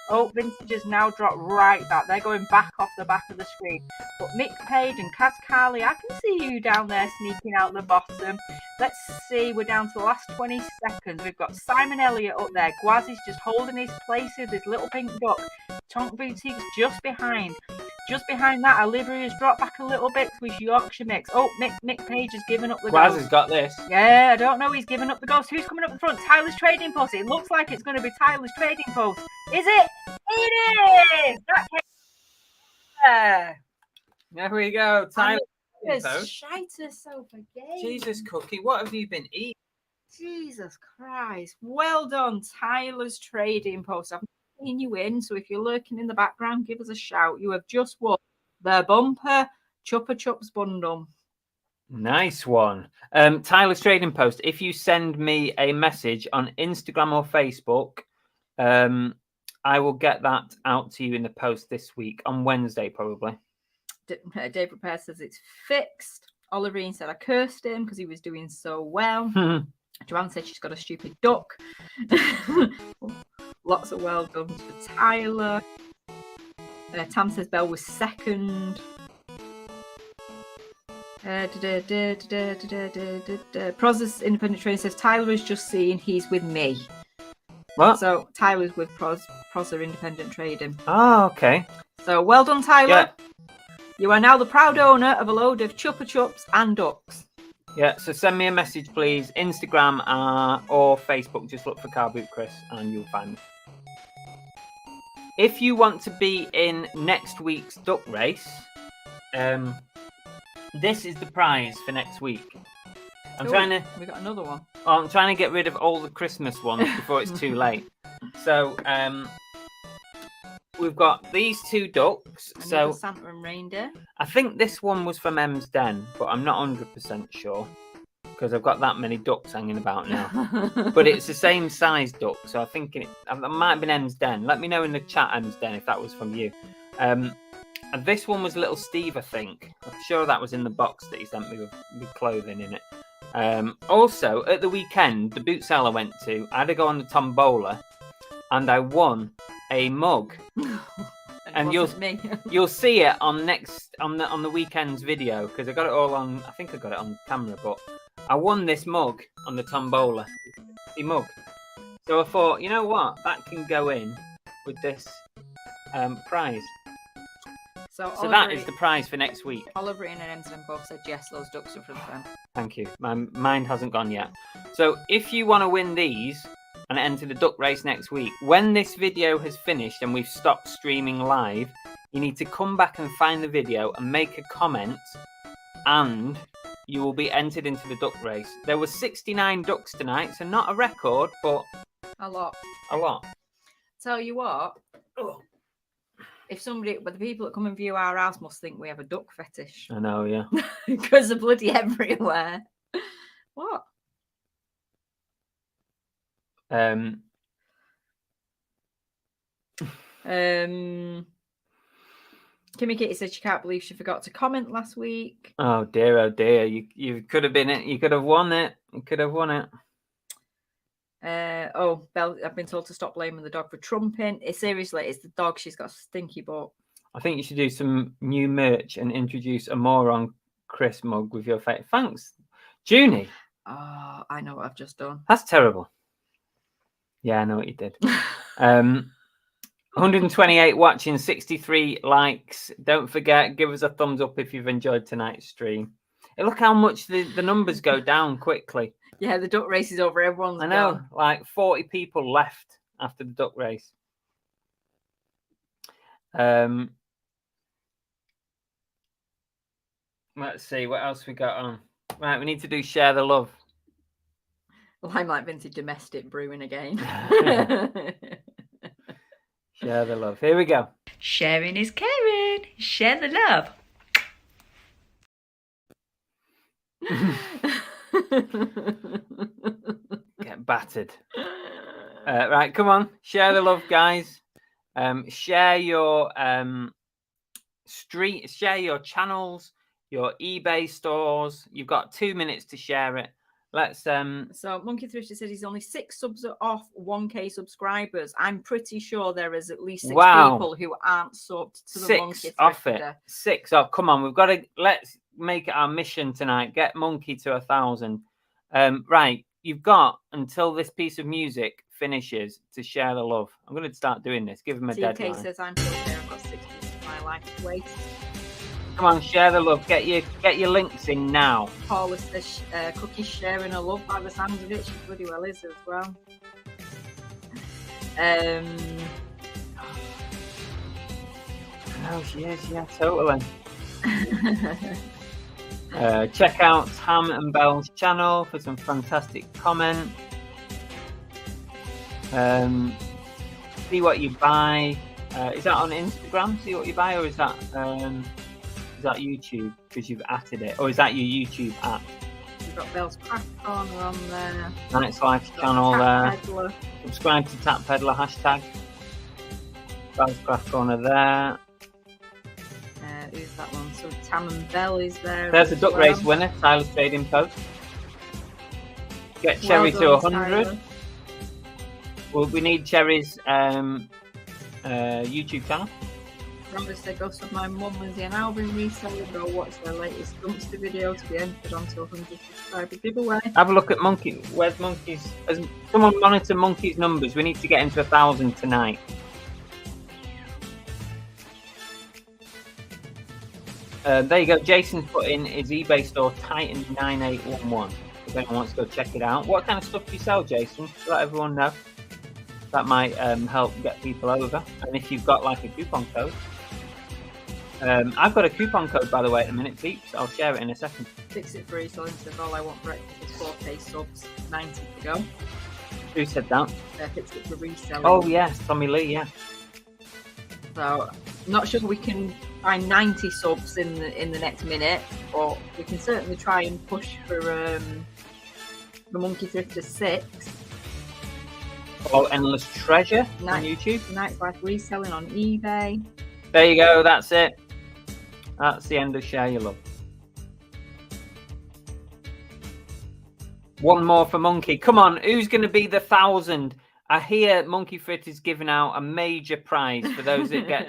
Oh, Vintage has now dropped right back. They're going back off the back of the screen. But Mick Page and Kaz Carly, I can see you down there sneaking out the bottom. Let's see, we're down to the last 20 seconds. We've got Simon Elliott up there. Guaz is just holding his place with his little pink duck. Tonk Boutique's just behind. Just behind that, Olivia has dropped back a little bit with Yorkshire Mix. Oh, Mick Page has given up the Guaz ghost. has got this. Yeah, I don't know. He's given up the ghost. Who's coming up the front? Tyler's Trading Post. It looks like it's going to be Tyler's Trading Post. Is it? It is! That came there. There we go. Tyler. Shite herself again. Jesus, Cookie, what have you been eating? Jesus Christ. Well done, Tyler's Trading Post. I've seen you in, so if you're lurking in the background, give us a shout. You have just won the bumper Chupa Chups bundle. Nice one. Tyler's Trading Post. If you send me a message on Instagram or Facebook, I will get that out to you in the post this week, on Wednesday, probably. Dave Repair says it's fixed. Olivine said I cursed him because he was doing so well. Joanne said she's got a stupid duck. Lots of well done for Tyler. Tam says Belle was second. Proz's Independent Trainer says Tyler is just seen he's with me. What? So Tyler's with Prozer Independent Trading. Oh, okay. So well done, Tyler. Yeah. You are now the proud owner of a load of Chupa Chups and ducks. Yeah, so send me a message, please. Instagram or Facebook. Just look for Car Boot Chris and you'll find me. If you want to be in next week's duck race, this is the prize for next week. We got another one. I'm trying to get rid of all the Christmas ones before it's too late. So we've got these two ducks. Another Santa and Reindeer. I think this one was from M's Den, but I'm not 100% sure because I've got that many ducks hanging about now. But it's the same size duck, so I think it might have been M's Den. Let me know in the chat, M's Den, if that was from you. And this one was Little Steve, I think. I'm sure that was in the box that he sent me with clothing in it. Also, at the weekend, the boot sale I went to, I had to go on the tombola, and I won a mug. And you'll see it on the weekend's video because I got it all on. I think I got it on camera, but I won this mug on the tombola. The mug. So I thought, you know what, that can go in with this prize. So that is the prize for next week. Oliver and Emsden both said yes, those ducks are for them. Thank you. My mind hasn't gone yet. So if you want to win these and enter the duck race next week, when this video has finished and we've stopped streaming live, you need to come back and find the video and make a comment, and you will be entered into the duck race. There were 69 ducks tonight, so not a record, but a lot. Tell you what, but the people that come and view our house must think we have a duck fetish. I know, yeah. Because they're bloody everywhere. What? Kimmy Kitty said she can't believe she forgot to comment last week. Oh dear. You could have been it. You could have won it. Belle, I've been told to stop blaming the dog for trumping. Seriously, it's the dog. She's got a stinky butt. I think you should do some new merch and introduce a moron Chris mug with your face. Thanks, Junie. Oh, I know what I've just done. That's terrible. Yeah, I know what you did. 128 watching, 63 likes. Don't forget, give us a thumbs up if you've enjoyed tonight's stream. And look how much the numbers go down quickly. Yeah, the duck race is over. Everyone's I know, gone. like 40 people left after the duck race. Let's see, what else we got on? Right, we need to do Share the Love. Limelight Vintage Domestic brewing again. Share the love. Here we go. Sharing is caring. Share the love. Get battered. Right, come on. Share the love, guys. Share your share your channels, your eBay stores. You've got 2 minutes to share it. Let's So Monkey Thrifter said he's only 6 subs off 1K subscribers. I'm pretty sure there is at least 6 people who aren't subbed to the Monkey Thrifter. Off it. 6 off. Come on, we've got to let's make it our mission tonight. Get Monkey to 1,000. Right, you've got until this piece of music finishes to share the love. I'm going to start doing this. Give him a deadline. TK says I'm still here. I've got 6 minutes of my life to waste. Come on, share the love. Get your links in now. Paula says Cookie's sharing her love by the sounds of it. She bloody well is as well. Oh, she is. Yeah, totally. Check out Tam and Bell's channel for some fantastic comment. See what you buy. Is that on Instagram? See what you buy, or is that YouTube because you've added it, or is that your YouTube app? We've got Bell's Craft Corner on there. Night's Life channel there. Peddler. Subscribe to Tap Peddler hashtag. Bell's Craft Corner there. Who's that one? So Tam and Bell is there. There's a duck race winner, Tyler's Trading Post. Get Cherry to 100. Well, we need Cherry's YouTube channel. Robert said, go sub my mum, Lizzie and Alvin Reselling. Go watch their latest dumpster video to be entered onto a 100 subscriber giveaway. Have a look at Monkey. Where's Monkey's? Has someone monitor Monkey's numbers? We need to get into 1,000 tonight. There you go. Jason's put in his eBay store Titan 9811. If anyone wants to go check it out. What kind of stuff do you sell, Jason? Let everyone know. That might help get people over. And if you've got like a coupon code. I've got a coupon code, by the way, at the minute, Peeps. I'll share it in a second. Fix it for Reselling says, all I want breakfast is 4K subs, 90 to go. Who said that? Fix it for Reselling. Oh, yes, Tommy Lee, yeah. So, not sure we can find 90 subs in the next minute, but we can certainly try and push for the Monkey Thrifter 6. Follow Endless Treasure on YouTube. Night's Life Reselling on eBay. There you go, that's it. That's the end of Share Your Love. One more for Monkey. Come on, who's going to be the 1,000? I hear Monkey Fit is giving out a major prize for those that get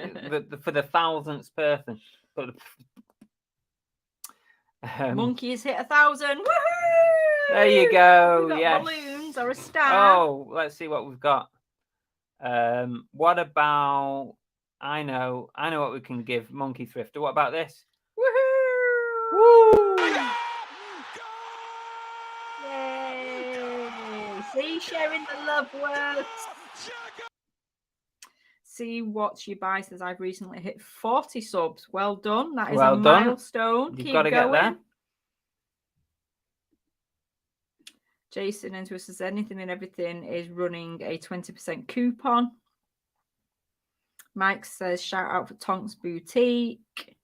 for the 1,000th person. Monkey has hit 1,000. Woohoo! There you go. We've got yes. balloons or a star. Oh, let's see what we've got. What about? I know what we can give Monkey Thrifter. What about this? Woohoo! Woo! Yay! See, sharing the love works. See what you buy says I've recently hit 40 subs. Well done. That is well a done. milestone. You've Keep got to going. get there. Jason into us says anything and everything is running a 20% coupon. Mike says shout out for Tonks Boutique.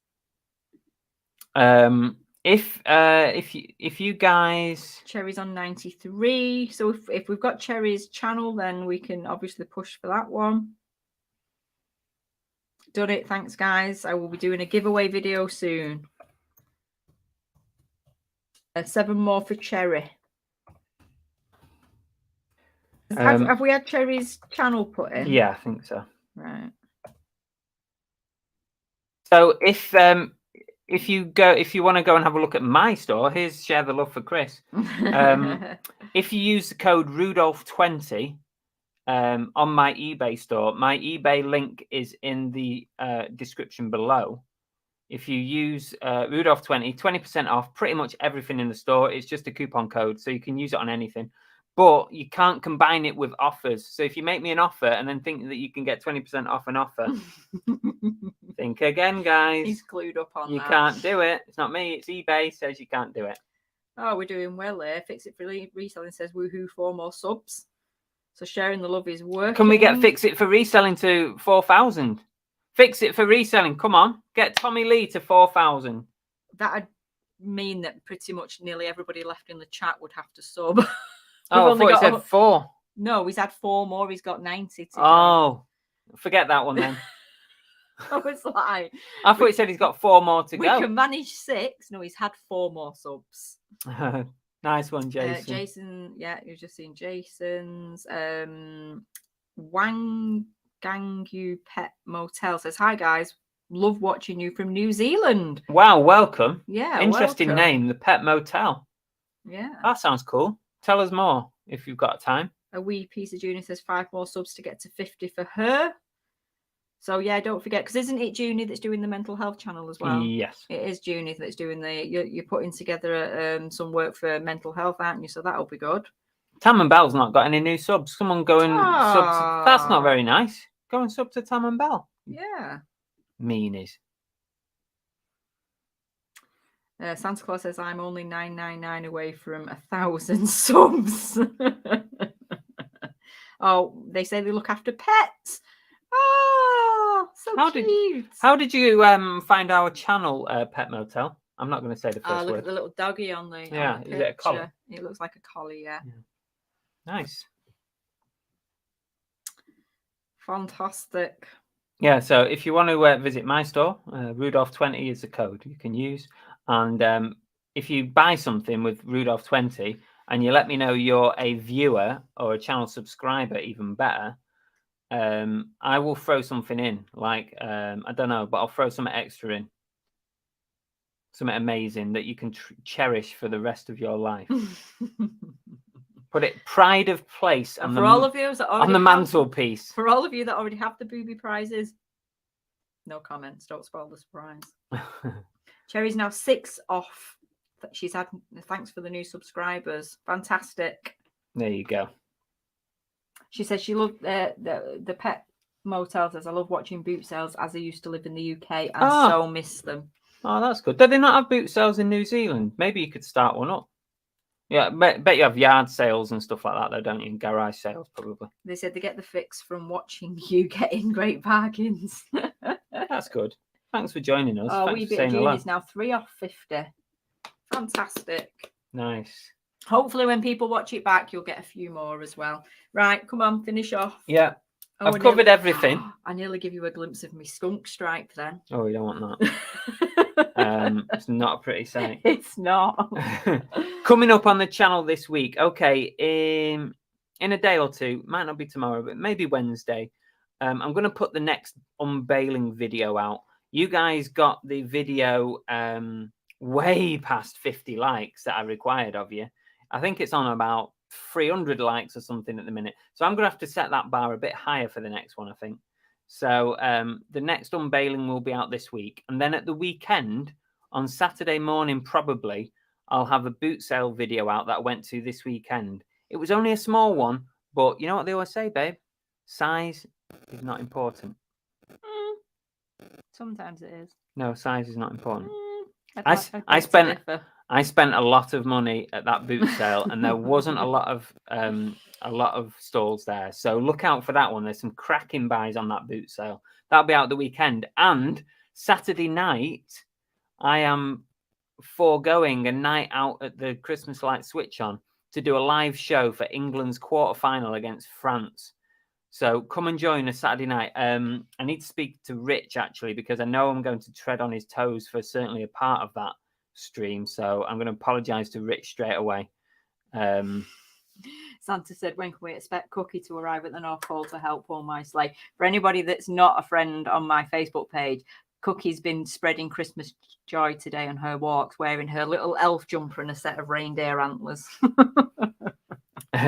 If you guys Cherry's on 93. So if we've got Cherry's channel, then we can obviously push for that one. Done it. Thanks, guys. I will be doing a giveaway video soon. 7 more for Cherry. Have we had Cherry's channel put in? Yeah, I think so. Right. So if you want to go and have a look at my store, here's Share the Love for Chris. If you use the code Rudolph20 on my eBay store, my eBay link is in the description below. If you use Rudolph20, 20% off pretty much everything in the store. It's just a coupon code, so you can use it on anything. But you can't combine it with offers. So if you make me an offer and then think that you can get 20% off an offer, think again, guys. He's clued up on you that. You can't do it. It's not me. It's eBay says you can't do it. Oh, we're doing well there. Fix It for Reselling says woohoo, 4 more subs. So sharing the love is working. Can we get Fix It for Reselling to 4,000? Fix It for Reselling. Come on. Get Tommy Lee to 4,000. That'd mean that pretty much nearly everybody left in the chat would have to sub. Oh, I thought he said 4. No, he's had 4 more. He's got 90 to go. Forget that one then. I was like, I thought he said he's got 4 more to we go. can manage 6. No, he's had 4 more subs. Nice one, Jason. Jason, yeah, you've just seen Jason's. Wang Gangu Pet Motel says, "Hi guys, love watching you from New Zealand." Wow, welcome. Yeah, Interesting welcome. name, the Pet Motel. Yeah. That sounds cool. Tell us more if you've got time. A wee piece of Junior says 5 more subs to get to 50 for her. So yeah, don't forget, because isn't it Junie that's doing the mental health channel as well? Yes. It is Junie that's doing you're putting together some work for mental health, aren't you? So that'll be good. Tam and Bell's not got any new subs. Someone go and sub to, that's not very nice. Go and sub to Tam and Bell. Yeah. Meanies. Santa Claus says, "I'm only 999 away from 1,000 subs." Oh, they say they look after pets. Oh, so cute. How did you find our channel, Pet Motel? I'm not going to say the first Look word. at the little doggy on the Yeah, on the is it a collar? picture. It looks like a collar, yeah. Nice. Fantastic. Yeah, so if you want to visit my store, Rudolph20 is the code you can use. And if you buy something with Rudolph20 and you let me know you're a viewer or a channel subscriber, even better, I will throw something in. Like, I don't know, but I'll throw something extra in. Something amazing that you can cherish for the rest of your life. Put it pride of place on for all of you that on the mantelpiece. For all of you that already have the booby prizes, no comments. Don't spoil the surprise. Cherry's now 6 off. She's had thanks for the new subscribers. Fantastic. There you go. She says she loved the Pet Motel. Says, "I love watching boot sales as I used to live in the UK and so miss them." Oh, that's good. Do they not have boot sales in New Zealand? Maybe you could start one up. Yeah, bet you have yard sales and stuff like that, though, don't you? And garage sales, probably. They said they get the fix from watching you getting great bargains. That's good. Thanks for joining us. Oh, Thanks wee for bit saying of hello. June is now 3 off 50. Fantastic. Nice. Hopefully, when people watch it back, you'll get a few more as well. Right, come on, finish off. Yeah, Oh, I've covered everything. I nearly give you a glimpse of my skunk stripe then. Oh, we don't want that. It's not a pretty sight. It's not. Coming up on the channel this week. Okay, in a day or two, might not be tomorrow, but maybe Wednesday. I'm going to put the next unveiling video out. You guys got the video way past 50 likes that I required of you. I think it's on about 300 likes or something at the minute. So I'm going to have to set that bar a bit higher for the next one, I think. So the next unveiling will be out this week. And then at the weekend, on Saturday morning, probably, I'll have a boot sale video out that I went to this weekend. It was only a small one, but you know what they always say, babe? Size is not important. Sometimes it is. No, size is not important. I spent a lot of money at that boot sale, and there wasn't a lot of stalls there. So look out for that one. There's some cracking buys on that boot sale. That'll be out the weekend. And Saturday night, I am foregoing a night out at the Christmas light switch on to do a live show for England's quarterfinal against France. So come and join us Saturday night. I need to speak to Rich, actually, because I know I'm going to tread on his toes for certainly a part of that stream. So I'm going to apologise to Rich straight away. Santa said, "When can we expect Cookie to arrive at the North Pole to help pull my sleigh?" For anybody that's not a friend on my Facebook page, Cookie's been spreading Christmas joy today on her walks, wearing her little elf jumper and a set of reindeer antlers.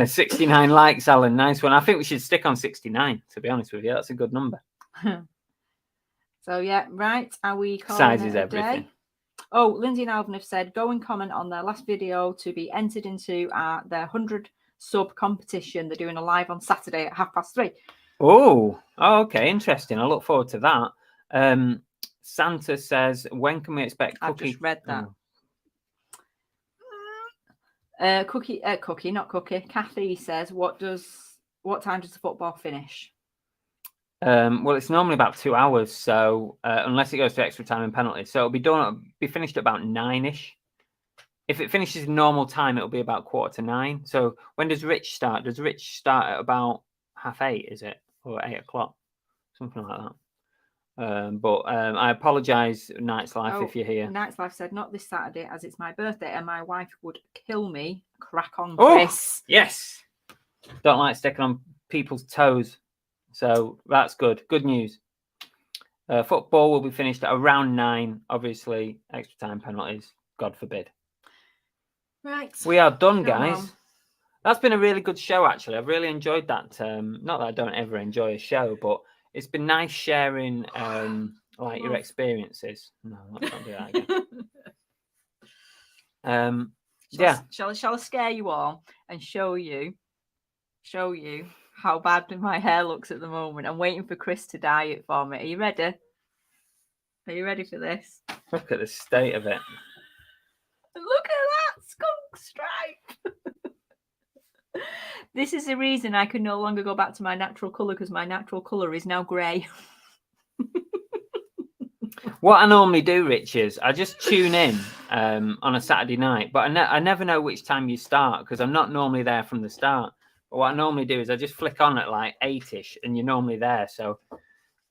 69 likes, Alan. Nice one. I think we should stick on 69, to be honest with you. That's a good number. So, yeah, right. Are we calling Size it is a everything. day? Oh, Lindsay and Alvin have said, go and comment on their last video to be entered into their 100 sub competition. They're doing a live on Saturday at 3:30. Oh, okay. Interesting. I look forward to that. Santa says, when can we expect Cookie? I've just read that. Cookie, not Cookie. Kathy says, what time does the football finish? Well, it's normally about 2 hours, so unless it goes to extra time and penalties, so it'll be finished at about 9ish. If it finishes in normal time, it'll be about 9:15. So when does Rich start? Does Rich start at about 8:30? Is it, or 8 o'clock, something like that? But I apologise, Night's Life, Oh, if you're here. Night's Life said not this Saturday as it's my birthday and my wife would kill me. Crack on, Oh, Chris. yes. Don't like sticking on people's toes. So that's good. Good news. Football will be finished at around 9. Obviously, extra time penalties. God forbid. Right. We are done, Go guys. on. That's been a really good show, actually. I've really enjoyed that. Not that I don't ever enjoy a show, but it's been nice sharing like your experiences. No, let's not do that again. Yeah. Shall I scare you all and show you how bad my hair looks at the moment? I'm waiting for Chris to dye it for me. Are you ready? Are you ready for this? Look at the state of it. Look at that skunk stripe. This is the reason I can no longer go back to my natural colour, because my natural colour is now grey. What I normally do, Rich, is I just tune in on a Saturday night, but I never know which time you start because I'm not normally there from the start. But what I normally do is I just flick on at like 8ish and you're normally there. So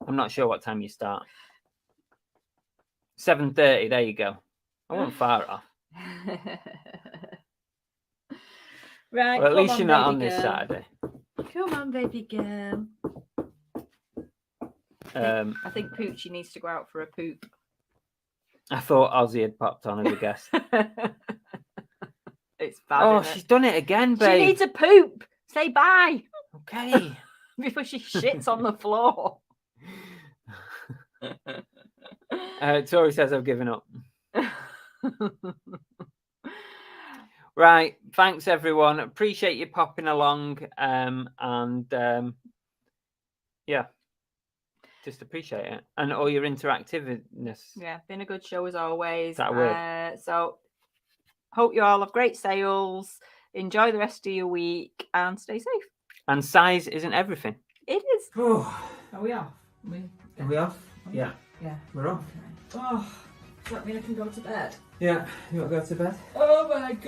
I'm not sure what time you start. 7:30, there you go. I wasn't far off. Right, Well, at least on, you're not on baby this girl. Saturday. Come on, baby girl. I think Poochie needs to go out for a poop. I thought Ozzy had popped on as a guest. It's bad. Oh, isn't she's it? done it again, babe. She needs a poop. Say bye Okay. before she shits on the floor. Tori says I've given up. Right. Thanks, everyone. Appreciate you popping along. Yeah. Just appreciate it. And all your interactiveness. Yeah, been a good show as always. That word. So hope you all have great sales. Enjoy the rest of your week and stay safe. And size isn't everything. It is. Oh, Are we off? are we off? Yeah. Yeah. We're off. Oh, does that mean I can go to bed? Yeah. You want to go to bed? Oh my God.